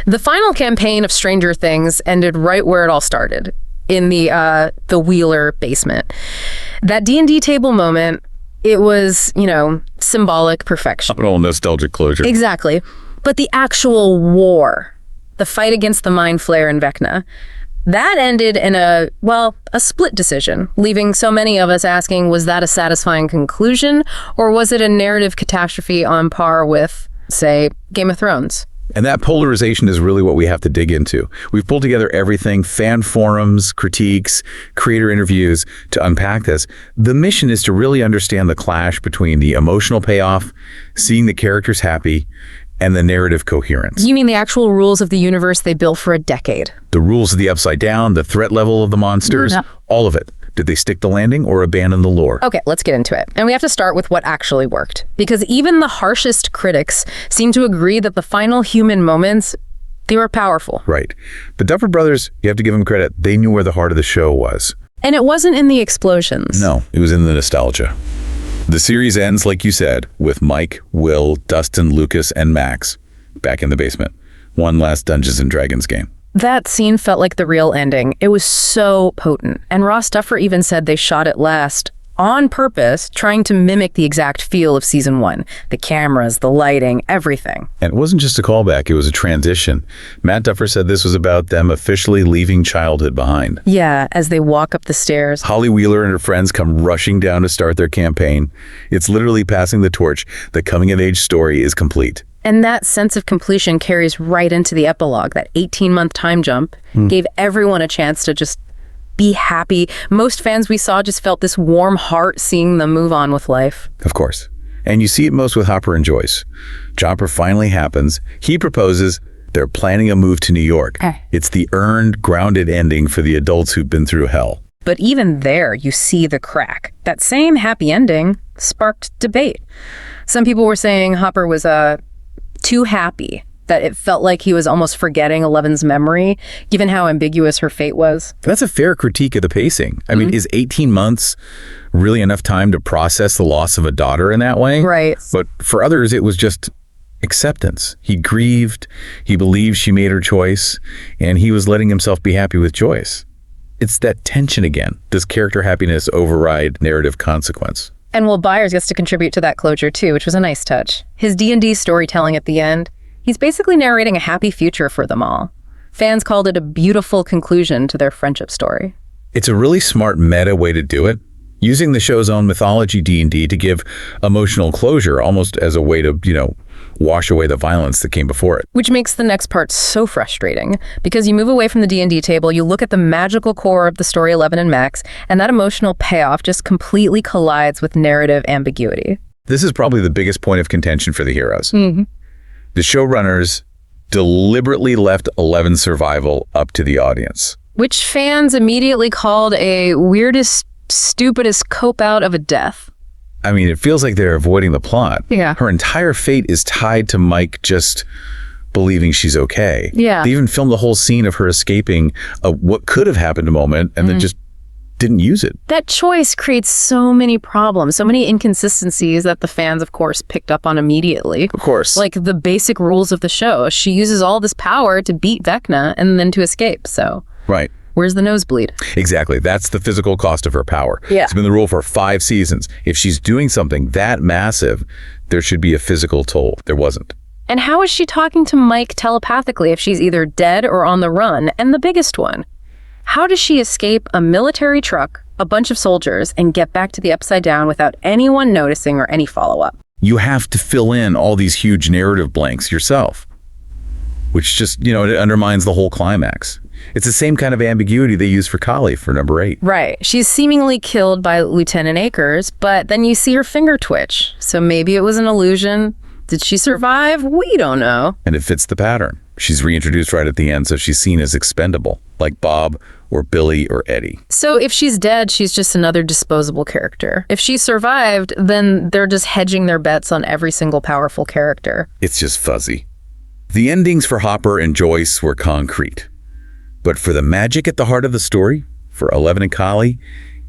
[SPEAKER 2] The final campaign of Stranger Things ended right where it all started, in the Wheeler basement. That D&D table moment, it was, symbolic perfection.
[SPEAKER 1] An old nostalgic closure.
[SPEAKER 2] Exactly. But the actual war, the fight against the Mind Flayer and Vecna, that ended in a split decision, leaving so many of us asking, was that a satisfying conclusion, or was it a narrative catastrophe on par with, say, Game of Thrones?
[SPEAKER 1] And that polarization is really what we have to dig into. We've pulled together everything, fan forums, critiques, creator interviews, to unpack this. The mission is to really understand the clash between the emotional payoff, seeing the characters happy, and the narrative coherence.
[SPEAKER 2] You mean the actual rules of the universe they built for a decade?
[SPEAKER 1] The rules of the Upside Down, the threat level of the monsters, all of it. Did they stick the landing or abandon the lore?
[SPEAKER 2] Okay, let's get into it. And we have to start with what actually worked. Because even the harshest critics seem to agree that the final human moments, they were powerful.
[SPEAKER 1] Right. The Duffer Brothers, you have to give them credit, they knew where the heart of the show was.
[SPEAKER 2] And it wasn't in the explosions.
[SPEAKER 1] No, it was in the nostalgia. The series ends, like you said, with Mike, Will, Dustin, Lucas, and Max back in the basement. One last Dungeons & Dragons game.
[SPEAKER 2] That scene felt like the real ending. It was so potent. And Ross Duffer even said they shot it last on purpose, trying to mimic the exact feel of season 1. The cameras, the lighting, everything.
[SPEAKER 1] And it wasn't just a callback, it was a transition. Matt Duffer said this was about them officially leaving childhood behind.
[SPEAKER 2] Yeah, as they walk up the stairs.
[SPEAKER 1] Holly Wheeler and her friends come rushing down to start their campaign. It's literally passing the torch. The coming-of-age story is complete.
[SPEAKER 2] And that sense of completion carries right into the epilogue. That 18-month time jump gave everyone a chance to just be happy. Most fans we saw just felt this warm heart seeing them move on with life.
[SPEAKER 1] Of course. And you see it most with Hopper and Joyce. Jumper finally happens. He proposes. They're planning a move to New York. It's the earned, grounded ending for the adults who've been through hell.
[SPEAKER 2] But even there, you see the crack. That same happy ending sparked debate. Some people were saying Hopper was too happy, that it felt like he was almost forgetting Eleven's memory, given how ambiguous her fate was.
[SPEAKER 1] That's a fair critique of the pacing. I mean, is 18 months really enough time to process the loss of a daughter in that way?
[SPEAKER 2] Right.
[SPEAKER 1] But for others, it was just acceptance. He grieved, he believed she made her choice, and he was letting himself be happy with Joyce. It's that tension again. Does character happiness override narrative consequence?
[SPEAKER 2] And Will Byers gets to contribute to that closure too, which was a nice touch. His D&D storytelling at the end, he's basically narrating a happy future for them all. Fans called it a beautiful conclusion to their friendship story.
[SPEAKER 1] It's a really smart meta way to do it, using the show's own mythology D&D to give emotional closure, almost as a way to, wash away the violence that came before it.
[SPEAKER 2] Which makes the next part so frustrating, because you move away from the D&D table, you look at the magical core of the story 11 and Max, and that emotional payoff just completely collides with narrative ambiguity.
[SPEAKER 1] This is probably the biggest point of contention for the heroes. The showrunners deliberately left 11's survival up to the audience.
[SPEAKER 2] Which fans immediately called a weirdest, stupidest cope-out of a death.
[SPEAKER 1] I mean, it feels like they're avoiding the plot.
[SPEAKER 2] Yeah.
[SPEAKER 1] Her entire fate is tied to Mike just believing she's okay.
[SPEAKER 2] Yeah.
[SPEAKER 1] They even filmed the whole scene of her escaping what could have happened a moment and then just didn't use it.
[SPEAKER 2] That choice creates so many problems, so many inconsistencies that the fans, of course, picked up on immediately.
[SPEAKER 1] Of course.
[SPEAKER 2] Like the basic rules of the show. She uses all this power to beat Vecna and then to escape, so...
[SPEAKER 1] Right.
[SPEAKER 2] Where's the nosebleed?
[SPEAKER 1] Exactly. That's the physical cost of her power.
[SPEAKER 2] Yeah.
[SPEAKER 1] It's been the rule for 5 seasons. If she's doing something that massive, there should be a physical toll. There wasn't.
[SPEAKER 2] And how is she talking to Mike telepathically if she's either dead or on the run? And the biggest one, how does she escape a military truck, a bunch of soldiers, and get back to the Upside Down without anyone noticing or any follow-up?
[SPEAKER 1] You have to fill in all these huge narrative blanks yourself, which just, it undermines the whole climax. It's the same kind of ambiguity they use for Kali for number 8.
[SPEAKER 2] Right. She's seemingly killed by Lieutenant Akers, but then you see her finger twitch. So maybe it was an illusion. Did she survive? We don't know.
[SPEAKER 1] And it fits the pattern. She's reintroduced right at the end, so she's seen as expendable, like Bob or Billy or Eddie.
[SPEAKER 2] So if she's dead, she's just another disposable character. If she survived, then they're just hedging their bets on every single powerful character.
[SPEAKER 1] It's just fuzzy. The endings for Hopper and Joyce were concrete. But for the magic at the heart of the story, for Eleven and Kali,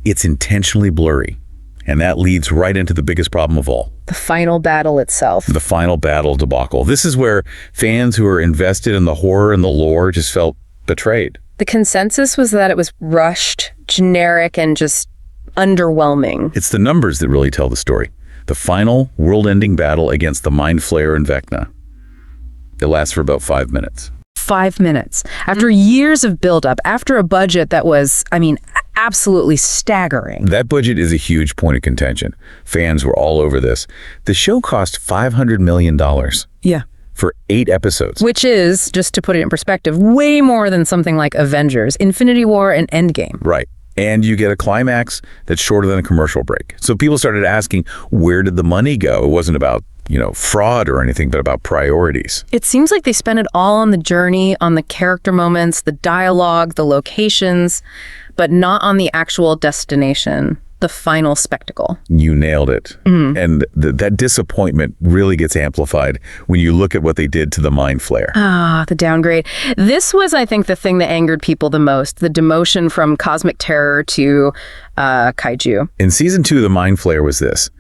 [SPEAKER 1] it's intentionally blurry. And that leads right into the biggest problem of all.
[SPEAKER 2] The final battle itself.
[SPEAKER 1] The final battle debacle. This is where fans who are invested in the horror and the lore just felt betrayed.
[SPEAKER 2] The consensus was that it was rushed, generic, and just underwhelming.
[SPEAKER 1] It's the numbers that really tell the story. The final world-ending battle against the Mind Flayer and Vecna. It lasts for about 5 minutes.
[SPEAKER 2] 5 minutes. After years of buildup, after a budget that was, absolutely staggering.
[SPEAKER 1] That budget is a huge point of contention. Fans were all over this. The show cost $500 million.
[SPEAKER 2] Yeah.
[SPEAKER 1] For 8 episodes.
[SPEAKER 2] Which is, just to put it in perspective, way more than something like Avengers, Infinity War, and Endgame.
[SPEAKER 1] Right. And you get a climax that's shorter than a commercial break. So people started asking, where did the money go? It wasn't about, fraud or anything, but about priorities.
[SPEAKER 2] It seems like they spent it all on the journey, on the character moments, the dialogue, the locations, but not on the actual destination, the final spectacle.
[SPEAKER 1] You nailed it. Mm-hmm. And that disappointment really gets amplified when you look at what they did to the Mind Flayer.
[SPEAKER 2] The downgrade. This was, I think, the thing that angered people the most, the demotion from cosmic terror to kaiju.
[SPEAKER 1] In season 2, the Mind Flayer was this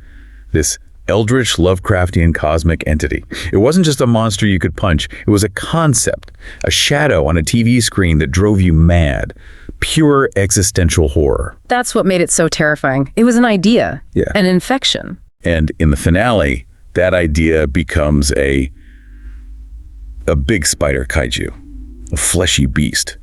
[SPEAKER 1] eldritch, Lovecraftian cosmic entity. It wasn't just a monster you could punch. It was a concept, a shadow on a TV screen that drove you mad. Pure existential horror.
[SPEAKER 2] That's what made it so terrifying. It was an idea, an infection.
[SPEAKER 1] And in the finale, that idea becomes a big spider kaiju, a fleshy beast.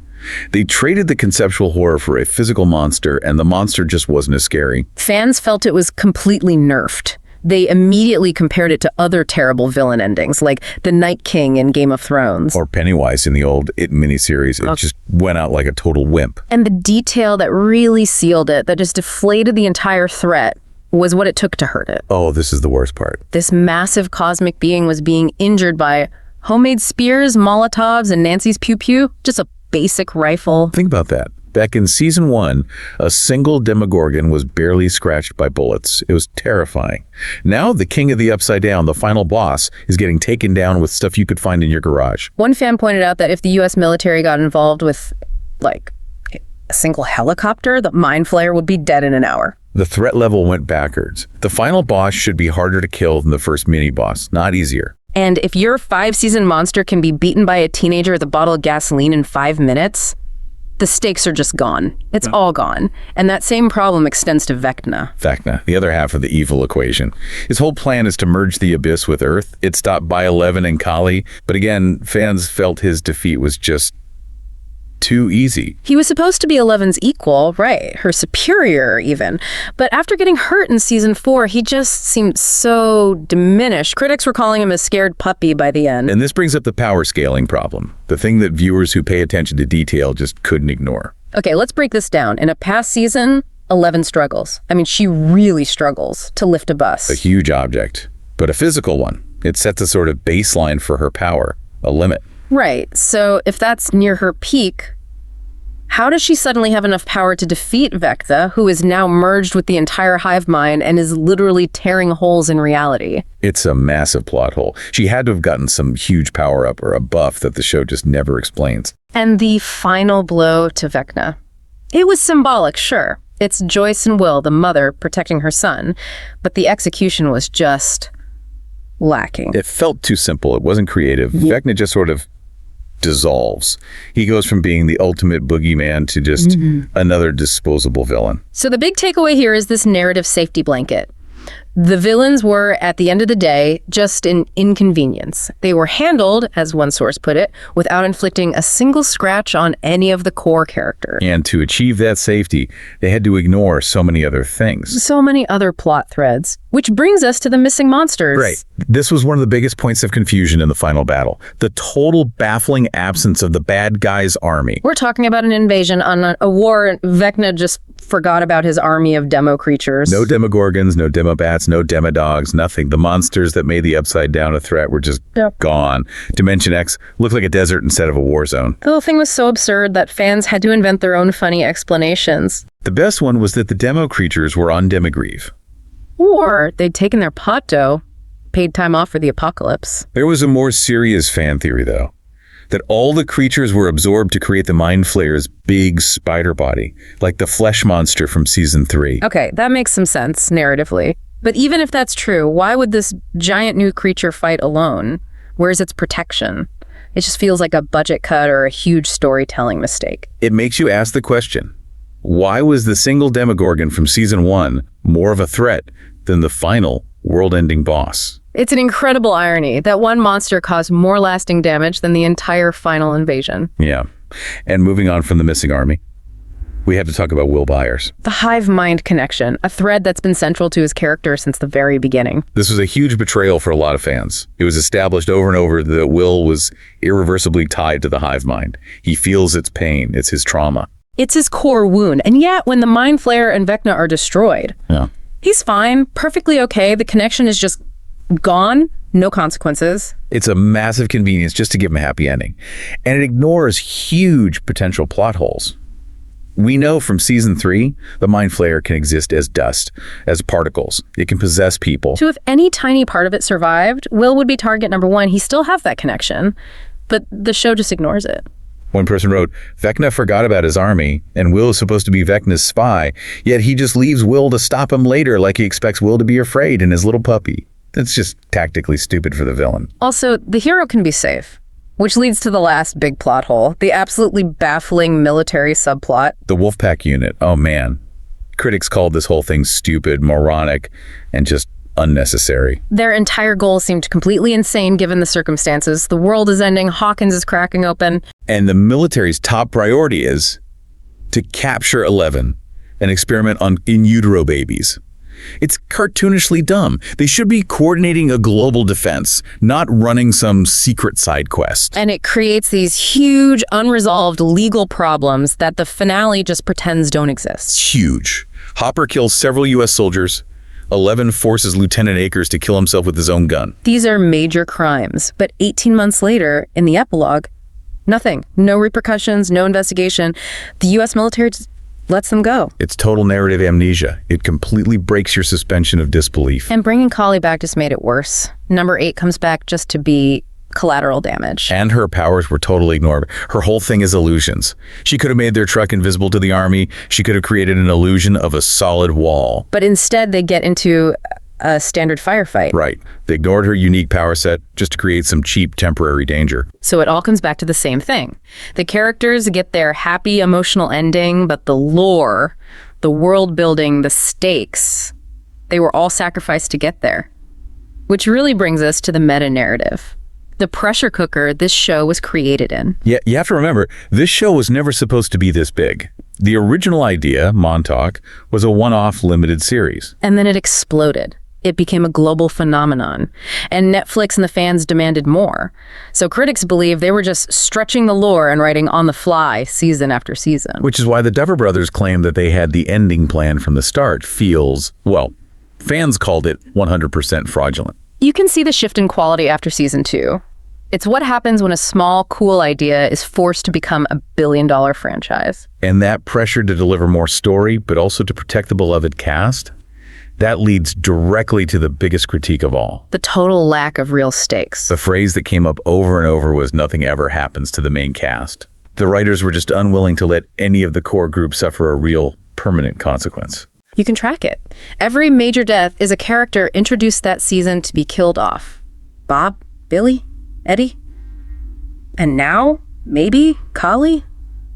[SPEAKER 1] They traded the conceptual horror for a physical monster, and the monster just wasn't as scary.
[SPEAKER 2] Fans felt it was completely nerfed. They immediately compared it to other terrible villain endings, like the Night King in Game of Thrones.
[SPEAKER 1] Or Pennywise in the old It miniseries. It just went out like a total wimp.
[SPEAKER 2] And the detail that really sealed it, that just deflated the entire threat, was what it took to hurt it.
[SPEAKER 1] Oh, this is the worst part.
[SPEAKER 2] This massive cosmic being was being injured by homemade spears, Molotovs, and Nancy's pew-pew. Just a basic rifle.
[SPEAKER 1] Think about that. Back in season 1, a single Demogorgon was barely scratched by bullets. It was terrifying. Now, the king of the Upside Down, the final boss, is getting taken down with stuff you could find in your garage.
[SPEAKER 2] One fan pointed out that if the U.S. military got involved with, a single helicopter, the Mind Flayer would be dead in an hour.
[SPEAKER 1] The threat level went backwards. The final boss should be harder to kill than the first mini-boss, not easier.
[SPEAKER 2] And if your 5-season monster can be beaten by a teenager with a bottle of gasoline in 5 minutes... the stakes are just gone. It's all gone. And that same problem extends to Vecna.
[SPEAKER 1] Vecna, the other half of the evil equation. His whole plan is to merge the Abyss with Earth. It stopped by Eleven and Kali. But again, fans felt his defeat was just too easy.
[SPEAKER 2] He was supposed to be Eleven's equal, right? Her superior, even. But after getting hurt in season 4, he just seemed so diminished. Critics were calling him a scared puppy by the end.
[SPEAKER 1] And this brings up the power scaling problem, the thing that viewers who pay attention to detail just couldn't ignore.
[SPEAKER 2] Okay, let's break this down. In a past season, 11 struggles. She really struggles to lift a bus.
[SPEAKER 1] A huge object, but a physical one. It sets a sort of baseline for her power, a limit.
[SPEAKER 2] Right, so if that's near her peak, how does she suddenly have enough power to defeat Vecna, who is now merged with the entire hive mind and is literally tearing holes in reality?
[SPEAKER 1] It's a massive plot hole. She had to have gotten some huge power-up or a buff that the show just never explains.
[SPEAKER 2] And the final blow to Vecna. It was symbolic, sure. It's Joyce and Will, the mother, protecting her son, but the execution was just lacking.
[SPEAKER 1] It felt too simple. It wasn't creative. Vecna just sort of dissolves. He goes from being the ultimate boogeyman to just another disposable villain.
[SPEAKER 2] So the big takeaway here is this narrative safety blanket. The villains were, at the end of the day, just an inconvenience. They were handled, as one source put it, without inflicting a single scratch on any of the core characters.
[SPEAKER 1] And to achieve that safety, they had to ignore so many other things.
[SPEAKER 2] So many other plot threads. Which brings us to the missing monsters.
[SPEAKER 1] Right. This was one of the biggest points of confusion in the final battle. The total baffling absence of the bad guys' army.
[SPEAKER 2] We're talking about an invasion on a war. Vecna just forgot about his army of demo creatures.
[SPEAKER 1] No demogorgons, no demobats, no demodogs, nothing. The monsters that made the Upside Down a threat were just gone. Dimension X looked like a desert instead of a war zone.
[SPEAKER 2] The whole thing was so absurd that fans had to invent their own funny explanations.
[SPEAKER 1] The best one was that the demo creatures were on Demogrieve.
[SPEAKER 2] Or they'd taken their pot dough, paid time off for the apocalypse.
[SPEAKER 1] There was a more serious fan theory, though, that all the creatures were absorbed to create the Mind Flayer's big spider body, like the flesh monster from Season 3.
[SPEAKER 2] Okay, that makes some sense, narratively. But even if that's true, why would this giant new creature fight alone? Where's its protection? It just feels like a budget cut or a huge storytelling mistake.
[SPEAKER 1] It makes you ask the question, why was the single Demogorgon from Season 1 more of a threat than the final world-ending boss?
[SPEAKER 2] It's an incredible irony that one monster caused more lasting damage than the entire final invasion.
[SPEAKER 1] Yeah. And moving on from the missing army, we have to talk about Will Byers.
[SPEAKER 2] The hive-mind connection, a thread that's been central to his character since the very beginning.
[SPEAKER 1] This was a huge betrayal for a lot of fans. It was established over and over that Will was irreversibly tied to the hive mind. He feels its pain. It's his trauma.
[SPEAKER 2] It's his core wound. And yet, when the Mind Flayer and Vecna are destroyed, he's fine, perfectly okay. The connection is just gone, no consequences.
[SPEAKER 1] It's a massive convenience just to give him a happy ending. And it ignores huge potential plot holes. We know from Season 3, the Mind Flayer can exist as dust, as particles. It can possess people.
[SPEAKER 2] So if any tiny part of it survived, Will would be target number one. He still has that connection, but the show just ignores it.
[SPEAKER 1] One person wrote, Vecna forgot about his army, and Will is supposed to be Vecna's spy, yet he just leaves Will to stop him later like he expects Will to be afraid in his little puppy. That's just tactically stupid for the villain.
[SPEAKER 2] Also, the hero can be safe, which leads to the last big plot hole, the absolutely baffling military subplot.
[SPEAKER 1] The Wolfpack unit, oh man. Critics called this whole thing stupid, moronic, and just unnecessary.
[SPEAKER 2] Their entire goal seemed completely insane given the circumstances. The world is ending, Hawkins is cracking open.
[SPEAKER 1] And the military's top priority is to capture 11 and experiment on in utero babies. It's cartoonishly dumb. They should be coordinating a global defense, not running some secret side quest.
[SPEAKER 2] And it creates these huge, unresolved legal problems that the finale just pretends don't exist.
[SPEAKER 1] It's huge. Hopper kills several U.S. soldiers. 11 forces Lieutenant Akers to kill himself with his own gun.
[SPEAKER 2] These are major crimes, but 18 months later, in the epilogue, nothing. No repercussions, no investigation. The U.S. military just lets them go.
[SPEAKER 1] It's total narrative amnesia. It completely breaks your suspension of disbelief.
[SPEAKER 2] And bringing Kali back just made it worse. Number 8 comes back just to be collateral damage.
[SPEAKER 1] And her powers were totally ignored. Her whole thing is illusions. She could have made their truck invisible to the army. She could have created an illusion of a solid wall.
[SPEAKER 2] But instead, they get into a standard firefight.
[SPEAKER 1] Right. They ignored her unique power set just to create some cheap temporary danger.
[SPEAKER 2] So it all comes back to the same thing. The characters get their happy emotional ending, but the lore, the world building, the stakes, they were all sacrificed to get there. Which really brings us to the meta-narrative. The pressure cooker this show was created in.
[SPEAKER 1] Yeah, you have to remember, this show was never supposed to be this big. The original idea, Montauk, was a one-off limited series.
[SPEAKER 2] And then it exploded. It became a global phenomenon. And Netflix and the fans demanded more. So critics believe they were just stretching the lore and writing on the fly season after season.
[SPEAKER 1] Which is why the Duffer Brothers claim that they had the ending plan from the start feels, well, fans called it 100% fraudulent.
[SPEAKER 2] You can see the shift in quality after season 2. It's what happens when a small, cool idea is forced to become a billion-dollar franchise.
[SPEAKER 1] And that pressure to deliver more story, but also to protect the beloved cast, that leads directly to the biggest critique of all.
[SPEAKER 2] The total lack of real stakes.
[SPEAKER 1] The phrase that came up over and over was nothing ever happens to the main cast. The writers were just unwilling to let any of the core group suffer a real, permanent consequence.
[SPEAKER 2] You can track it. Every major death is a character introduced that season to be killed off. Bob? Billy? Eddie? And now, maybe, Kali?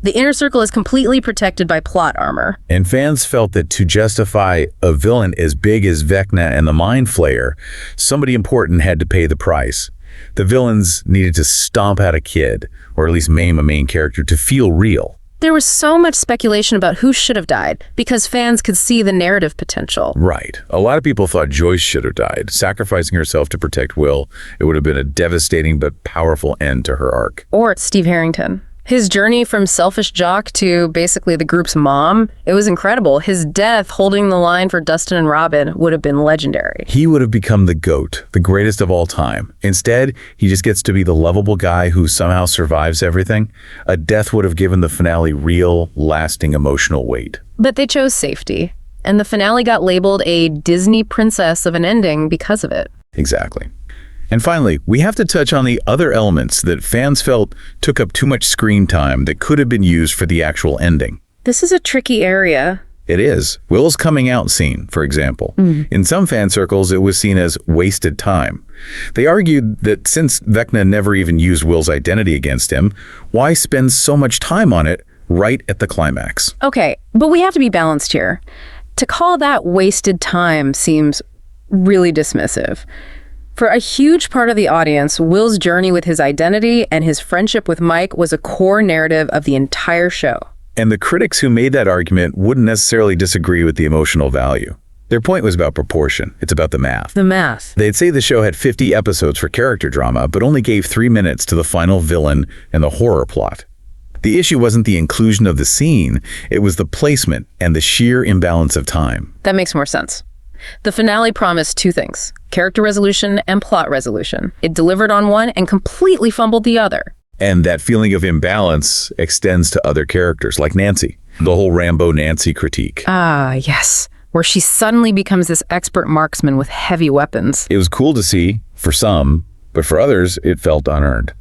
[SPEAKER 2] The inner circle is completely protected by plot armor.
[SPEAKER 1] And fans felt that to justify a villain as big as Vecna and the Mind Flayer, somebody important had to pay the price. The villains needed to stomp out a kid, or at least maim a main character, to feel real.
[SPEAKER 2] There was so much speculation about who should have died, because fans could see the narrative potential.
[SPEAKER 1] Right. A lot of people thought Joyce should have died, sacrificing herself to protect Will. It would have been a devastating but powerful end to her arc.
[SPEAKER 2] Or Steve Harrington. His journey from selfish jock to basically the group's mom, it was incredible. His death holding the line for Dustin and Robin would have been legendary.
[SPEAKER 1] He would have become the GOAT, the greatest of all time. Instead, he just gets to be the lovable guy who somehow survives everything. A death would have given the finale real, lasting emotional weight.
[SPEAKER 2] But they chose safety, and the finale got labeled a Disney princess of an ending because of it.
[SPEAKER 1] Exactly. And finally, we have to touch on the other elements that fans felt took up too much screen time that could have been used for the actual ending.
[SPEAKER 2] This is a tricky area.
[SPEAKER 1] It is. Will's coming out scene, for example. In some fan circles, it was seen as wasted time. They argued that since Vecna never even used Will's identity against him, why spend so much time on it right at the climax?
[SPEAKER 2] Okay, but we have to be balanced here. To call that wasted time seems really dismissive. For a huge part of the audience, Will's journey with his identity and his friendship with Mike was a core narrative of the entire show.
[SPEAKER 1] And the critics who made that argument wouldn't necessarily disagree with the emotional value. Their point was about proportion. It's about the math.
[SPEAKER 2] The math.
[SPEAKER 1] They'd say the show had 50 episodes for character drama, but only gave 3 minutes to the final villain and the horror plot. The issue wasn't the inclusion of the scene, it was the placement and the sheer imbalance of time.
[SPEAKER 2] That makes more sense. The finale promised two things: character resolution and plot resolution. It delivered on one and completely fumbled the other.
[SPEAKER 1] And that feeling of imbalance extends to other characters, like Nancy. The whole Rambo Nancy critique.
[SPEAKER 2] Ah, yes. Where she suddenly becomes this expert marksman with heavy weapons.
[SPEAKER 1] It was cool to see, for some, but for others, it felt unearned.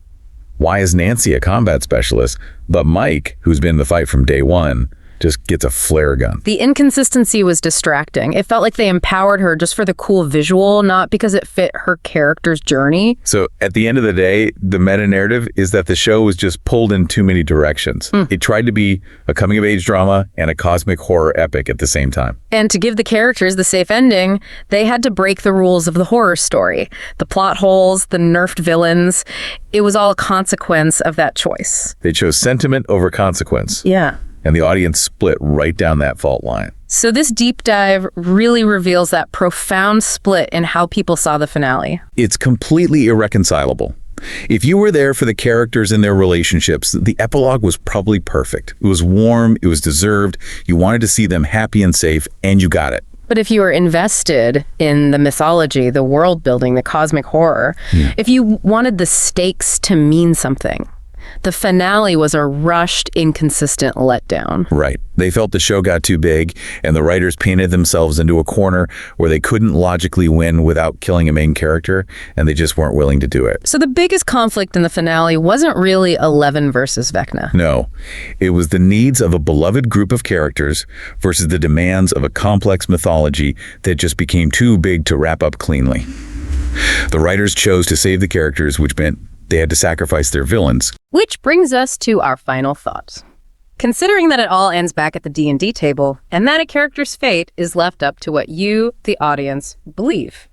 [SPEAKER 1] Why is Nancy a combat specialist, but Mike, who's been in the fight from day one, just gets a flare gun?
[SPEAKER 2] The inconsistency was distracting. It felt like they empowered her just for the cool visual, not because it fit her character's journey.
[SPEAKER 1] So at the end of the day, the meta-narrative is that the show was just pulled in too many directions. It tried to be a coming-of-age drama and a cosmic horror epic at the same time.
[SPEAKER 2] And to give the characters the safe ending, they had to break the rules of the horror story. The plot holes, the nerfed villains, it was all a consequence of that choice.
[SPEAKER 1] They chose sentiment over consequence.
[SPEAKER 2] Yeah.
[SPEAKER 1] And the audience split right down that fault line.
[SPEAKER 2] So this deep dive really reveals that profound split in how people saw the finale.
[SPEAKER 1] It's completely irreconcilable. If you were there for the characters and their relationships, the epilogue was probably perfect. It was warm, it was deserved, you wanted to see them happy and safe, and you got it.
[SPEAKER 2] But if you were invested in the mythology, the world building, the cosmic horror, if you wanted the stakes to mean something, the finale was a rushed, inconsistent letdown.
[SPEAKER 1] Right. They felt the show got too big, and the writers painted themselves into a corner where they couldn't logically win without killing a main character, and they just weren't willing to do it.
[SPEAKER 2] So the biggest conflict in the finale wasn't really Eleven versus Vecna.
[SPEAKER 1] No. It was the needs of a beloved group of characters versus the demands of a complex mythology that just became too big to wrap up cleanly. The writers chose to save the characters, which meant they had to sacrifice their villains.
[SPEAKER 2] Which brings us to our final thoughts. Considering that it all ends back at the D&D table, and that a character's fate is left up to what you, the audience, believe,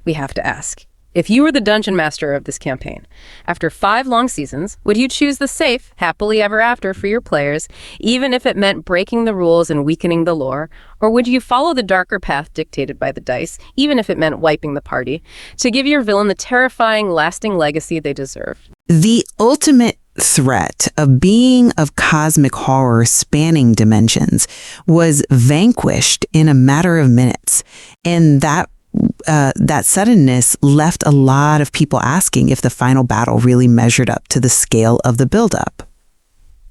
[SPEAKER 2] we have to ask, if you were the dungeon master of this campaign, after 5 long seasons, would you choose the safe, happily ever after for your players, even if it meant breaking the rules and weakening the lore? Or would you follow the darker path dictated by the dice, even if it meant wiping the party, to give your villain the terrifying, lasting legacy they deserved?
[SPEAKER 3] The ultimate threat, a being of cosmic horror spanning dimensions, was vanquished in a matter of minutes. And that suddenness left a lot of people asking if the final battle really measured up to the scale of the buildup.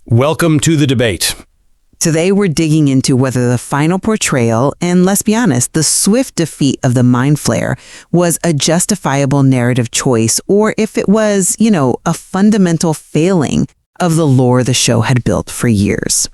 [SPEAKER 4] Welcome to the debate.
[SPEAKER 3] Today we're digging into whether the final portrayal, and let's be honest, the swift defeat of the Mind Flayer was a justifiable narrative choice, or if it was, a fundamental failing of the lore the show had built for years.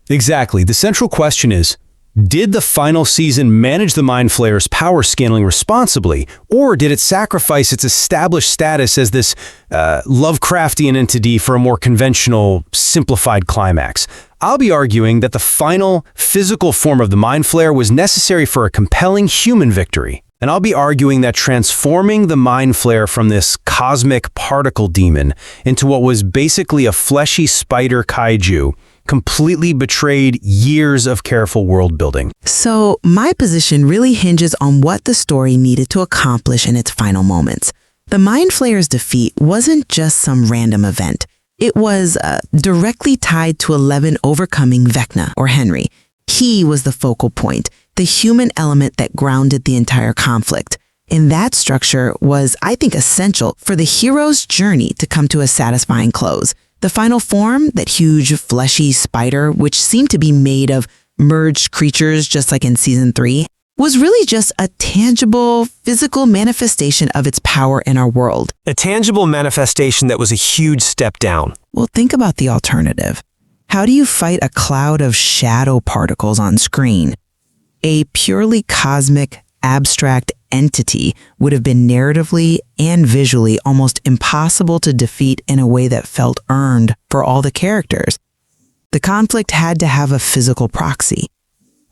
[SPEAKER 4] Exactly. The central question is, Did the final season manage the Mind Flayer's power scaling responsibly, or did it sacrifice its established status as this Lovecraftian entity for a more conventional, simplified climax? I'll be arguing that the final, physical form of the Mind Flayer was necessary for a compelling human victory. And I'll be arguing that transforming the Mind Flayer from this cosmic particle demon into what was basically a fleshy spider kaiju completely betrayed years of careful world building.
[SPEAKER 3] So my position really hinges on what the story needed to accomplish in its final moments. The Mind Flayer's defeat wasn't just some random event. It was directly tied to Eleven overcoming Vecna, or Henry. He was the focal point, the human element that grounded the entire conflict. And that structure was, I think, essential for the hero's journey to come to a satisfying close. The final form, that huge fleshy spider, which seemed to be made of merged creatures just like in season 3, was really just a tangible, physical manifestation of its power in our world.
[SPEAKER 5] A tangible manifestation that was a huge step down.
[SPEAKER 3] Well, think about the alternative. How do you fight a cloud of shadow particles on screen? A purely cosmic, abstract entity would have been narratively and visually almost impossible to defeat in a way that felt earned for all the characters. The conflict had to have a physical proxy,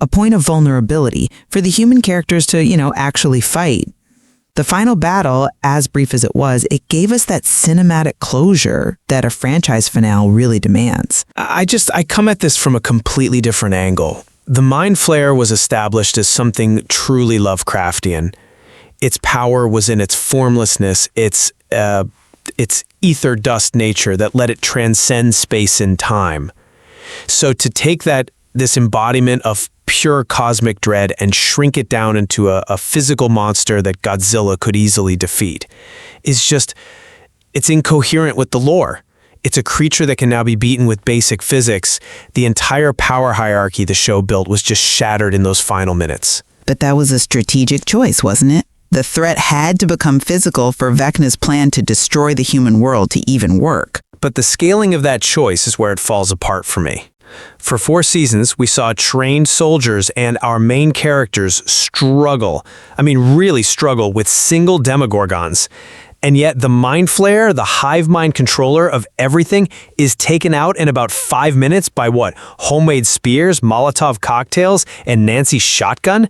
[SPEAKER 3] a point of vulnerability for the human characters to, actually fight. The final battle, as brief as it was, it gave us that cinematic closure that a franchise finale really demands.
[SPEAKER 5] I come at this from a completely different angle. The Mind Flayer was established as something truly Lovecraftian. Its power was in its formlessness, its ether dust nature that let it transcend space and time. So to take this embodiment of pure cosmic dread and shrink it down into a physical monster that Godzilla could easily defeat it's incoherent with the lore. It's a creature that can now be beaten with basic physics. The entire power hierarchy the show built was just shattered in those final minutes.
[SPEAKER 6] But that was a strategic choice, wasn't it? The threat had to become physical for Vecna's plan to destroy the human world to even work.
[SPEAKER 5] But the scaling of that choice is where it falls apart for me. For 4 seasons, we saw trained soldiers and our main characters really struggle with single demogorgons. And yet the Mind Flayer, the hive mind controller of everything, is taken out in about 5 minutes by what? Homemade spears, Molotov cocktails, and Nancy's shotgun?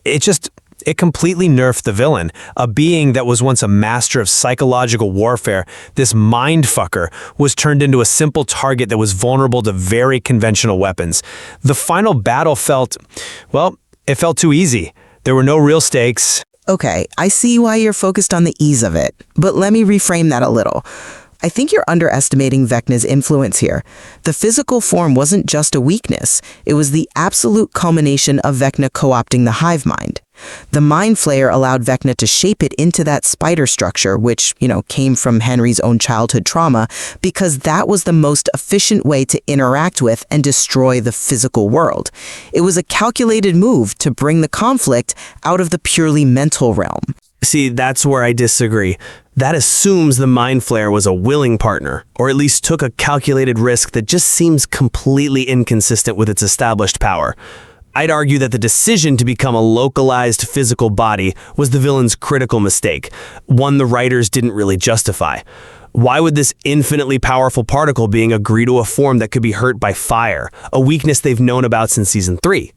[SPEAKER 5] It completely nerfed the villain, a being that was once a master of psychological warfare. This mindfucker was turned into a simple target that was vulnerable to very conventional weapons. The final battle felt too easy. There were no real stakes.
[SPEAKER 6] Okay, I see why you're focused on the ease of it, but let me reframe that a little. I think you're underestimating Vecna's influence here. The physical form wasn't just a weakness. It was the absolute culmination of Vecna co-opting the hive mind. The Mind Flayer allowed Vecna to shape it into that spider structure, which, came from Henry's own childhood trauma, because that was the most efficient way to interact with and destroy the physical world. It was a calculated move to bring the conflict out of the purely mental realm.
[SPEAKER 5] See, that's where I disagree. That assumes the Mind Flayer was a willing partner, or at least took a calculated risk that just seems completely inconsistent with its established power. I'd argue that the decision to become a localized physical body was the villain's critical mistake, one the writers didn't really justify. Why would this infinitely powerful particle being agree to a form that could be hurt by fire, a weakness they've known about since season 3?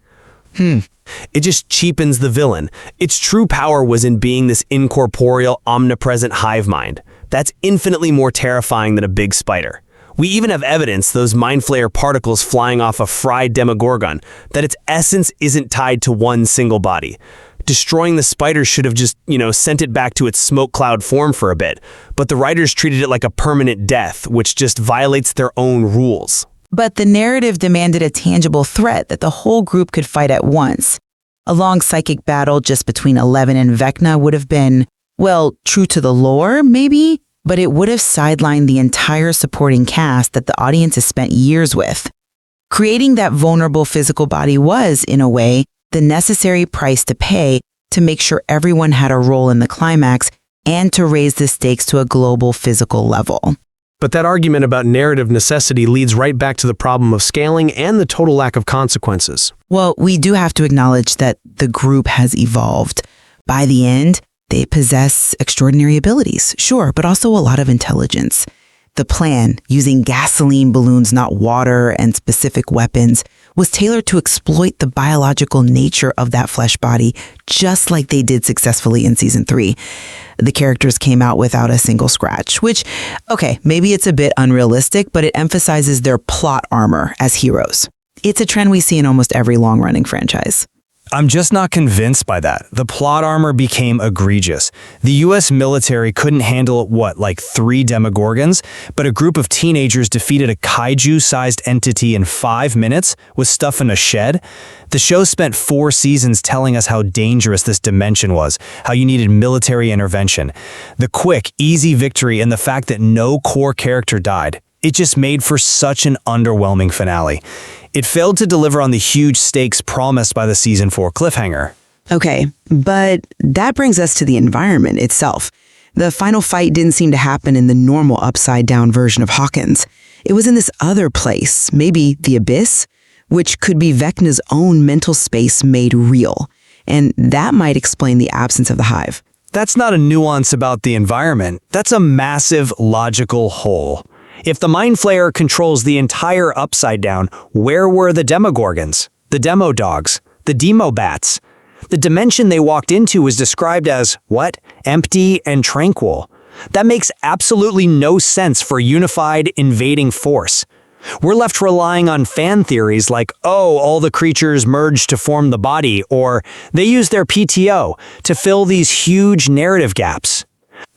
[SPEAKER 5] It just cheapens the villain. Its true power was in being this incorporeal, omnipresent hive mind. That's infinitely more terrifying than a big spider. We even have evidence, those Mind Flayer particles flying off a fried demogorgon, that its essence isn't tied to one single body. Destroying the spider should have just, sent it back to its smoke cloud form for a bit. But the writers treated it like a permanent death, which just violates their own rules.
[SPEAKER 6] But the narrative demanded a tangible threat that the whole group could fight at once. A long psychic battle just between Eleven and Vecna would have been, true to the lore, maybe, but it would have sidelined the entire supporting cast that the audience has spent years with. Creating that vulnerable physical body was, in a way, the necessary price to pay to make sure everyone had a role in the climax and to raise the stakes to a global physical level.
[SPEAKER 5] But that argument about narrative necessity leads right back to the problem of scaling and the total lack of consequences.
[SPEAKER 3] Well, we do have to acknowledge that the group has evolved. By the end, they possess extraordinary abilities, sure, but also a lot of intelligence. The plan, using gasoline balloons, not water, and specific weapons, was tailored to exploit the biological nature of that flesh body, just like they did successfully in season 3. The characters came out without a single scratch, which, okay, maybe it's a bit unrealistic, but it emphasizes their plot armor as heroes. It's a trend we see in almost every long-running franchise.
[SPEAKER 4] I'm just not convinced by that. The plot armor became egregious. The US military couldn't handle, like 3 Demogorgons, but a group of teenagers defeated a kaiju-sized entity in 5 minutes with stuff in a shed. The show spent 4 seasons telling us how dangerous this dimension was, how you needed military intervention. The quick, easy victory and the fact that no core character died. It just made for such an underwhelming finale. It failed to deliver on the huge stakes promised by the season 4 cliffhanger.
[SPEAKER 3] Okay, but that brings us to the environment itself. The final fight didn't seem to happen in the normal upside-down version of Hawkins. It was in this other place, maybe the Abyss, which could be Vecna's own mental space made real. And that might explain the absence of the hive.
[SPEAKER 4] That's not a nuance about the environment. That's a massive logical hole. If the Mind Flayer controls the entire Upside Down, where were the Demogorgons, the Demo Dogs, the Demo Bats? The dimension they walked into was described as, what? Empty and tranquil. That makes absolutely no sense for a unified, invading force. We're left relying on fan theories like, oh, all the creatures merged to form the body, or they used their PTO to fill these huge narrative gaps.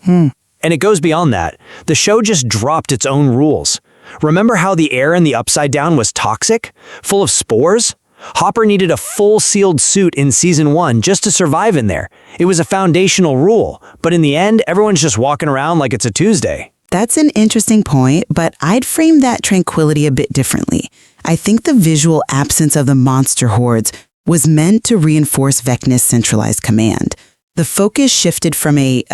[SPEAKER 4] And it goes beyond that. The show just dropped its own rules. Remember how the air in the Upside Down was toxic? Full of spores? Hopper needed a full sealed suit in season 1 just to survive in there. It was a foundational rule, but in the end, everyone's just walking around like it's a Tuesday.
[SPEAKER 3] That's an interesting point, but I'd frame that tranquility a bit differently. I think the visual absence of the monster hordes was meant to reinforce Vecna's centralized command. The focus shifted from a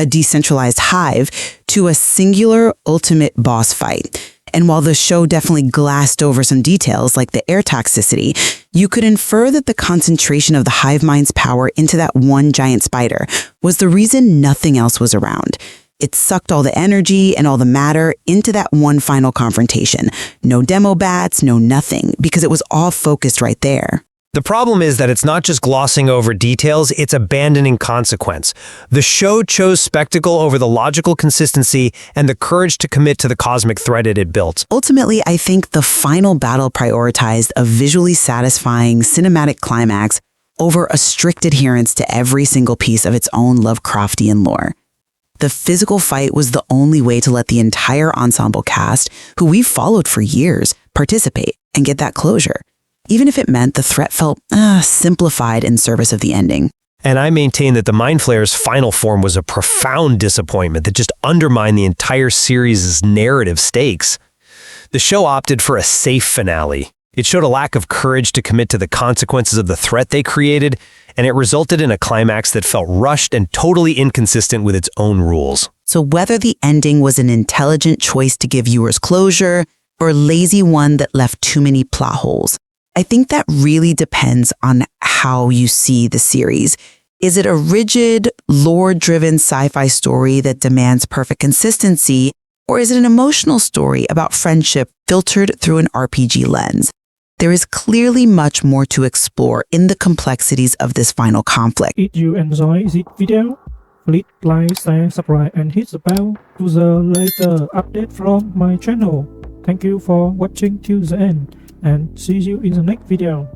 [SPEAKER 3] decentralized hive to a singular ultimate boss fight. And while the show definitely glassed over some details like the air toxicity, you could infer that the concentration of the hive mind's power into that one giant spider was the reason nothing else was around. It sucked all the energy and all the matter into that one final confrontation. No demo bats, no nothing, because it was all focused right there.
[SPEAKER 7] The problem is that it's not just glossing over details, it's abandoning consequence. The show chose spectacle over the logical consistency and the courage to commit to the cosmic threat it had built.
[SPEAKER 3] Ultimately, I think the final battle prioritized a visually satisfying cinematic climax over a strict adherence to every single piece of its own Lovecraftian lore. The physical fight was the only way to let the entire ensemble cast, who we've followed for years, participate and get that closure, even if it meant the threat felt simplified in service of the ending.
[SPEAKER 7] And I maintain that the Mind Flayer's final form was a profound disappointment that just undermined the entire series' narrative stakes. The show opted for a safe finale. It showed a lack of courage to commit to the consequences of the threat they created, and it resulted in a climax that felt rushed and totally inconsistent with its own rules.
[SPEAKER 3] So whether the ending was an intelligent choice to give viewers closure or a lazy one that left too many plot holes, I think that really depends on how you see the series. Is it a rigid, lore-driven sci-fi story that demands perfect consistency, or is it an emotional story about friendship filtered through an RPG lens? There is clearly much more to explore in the complexities of this final conflict.
[SPEAKER 8] If you enjoy this video, please like, share, subscribe, and hit the bell to the later update from my channel. Thank you for watching till the end, and see you in the next video.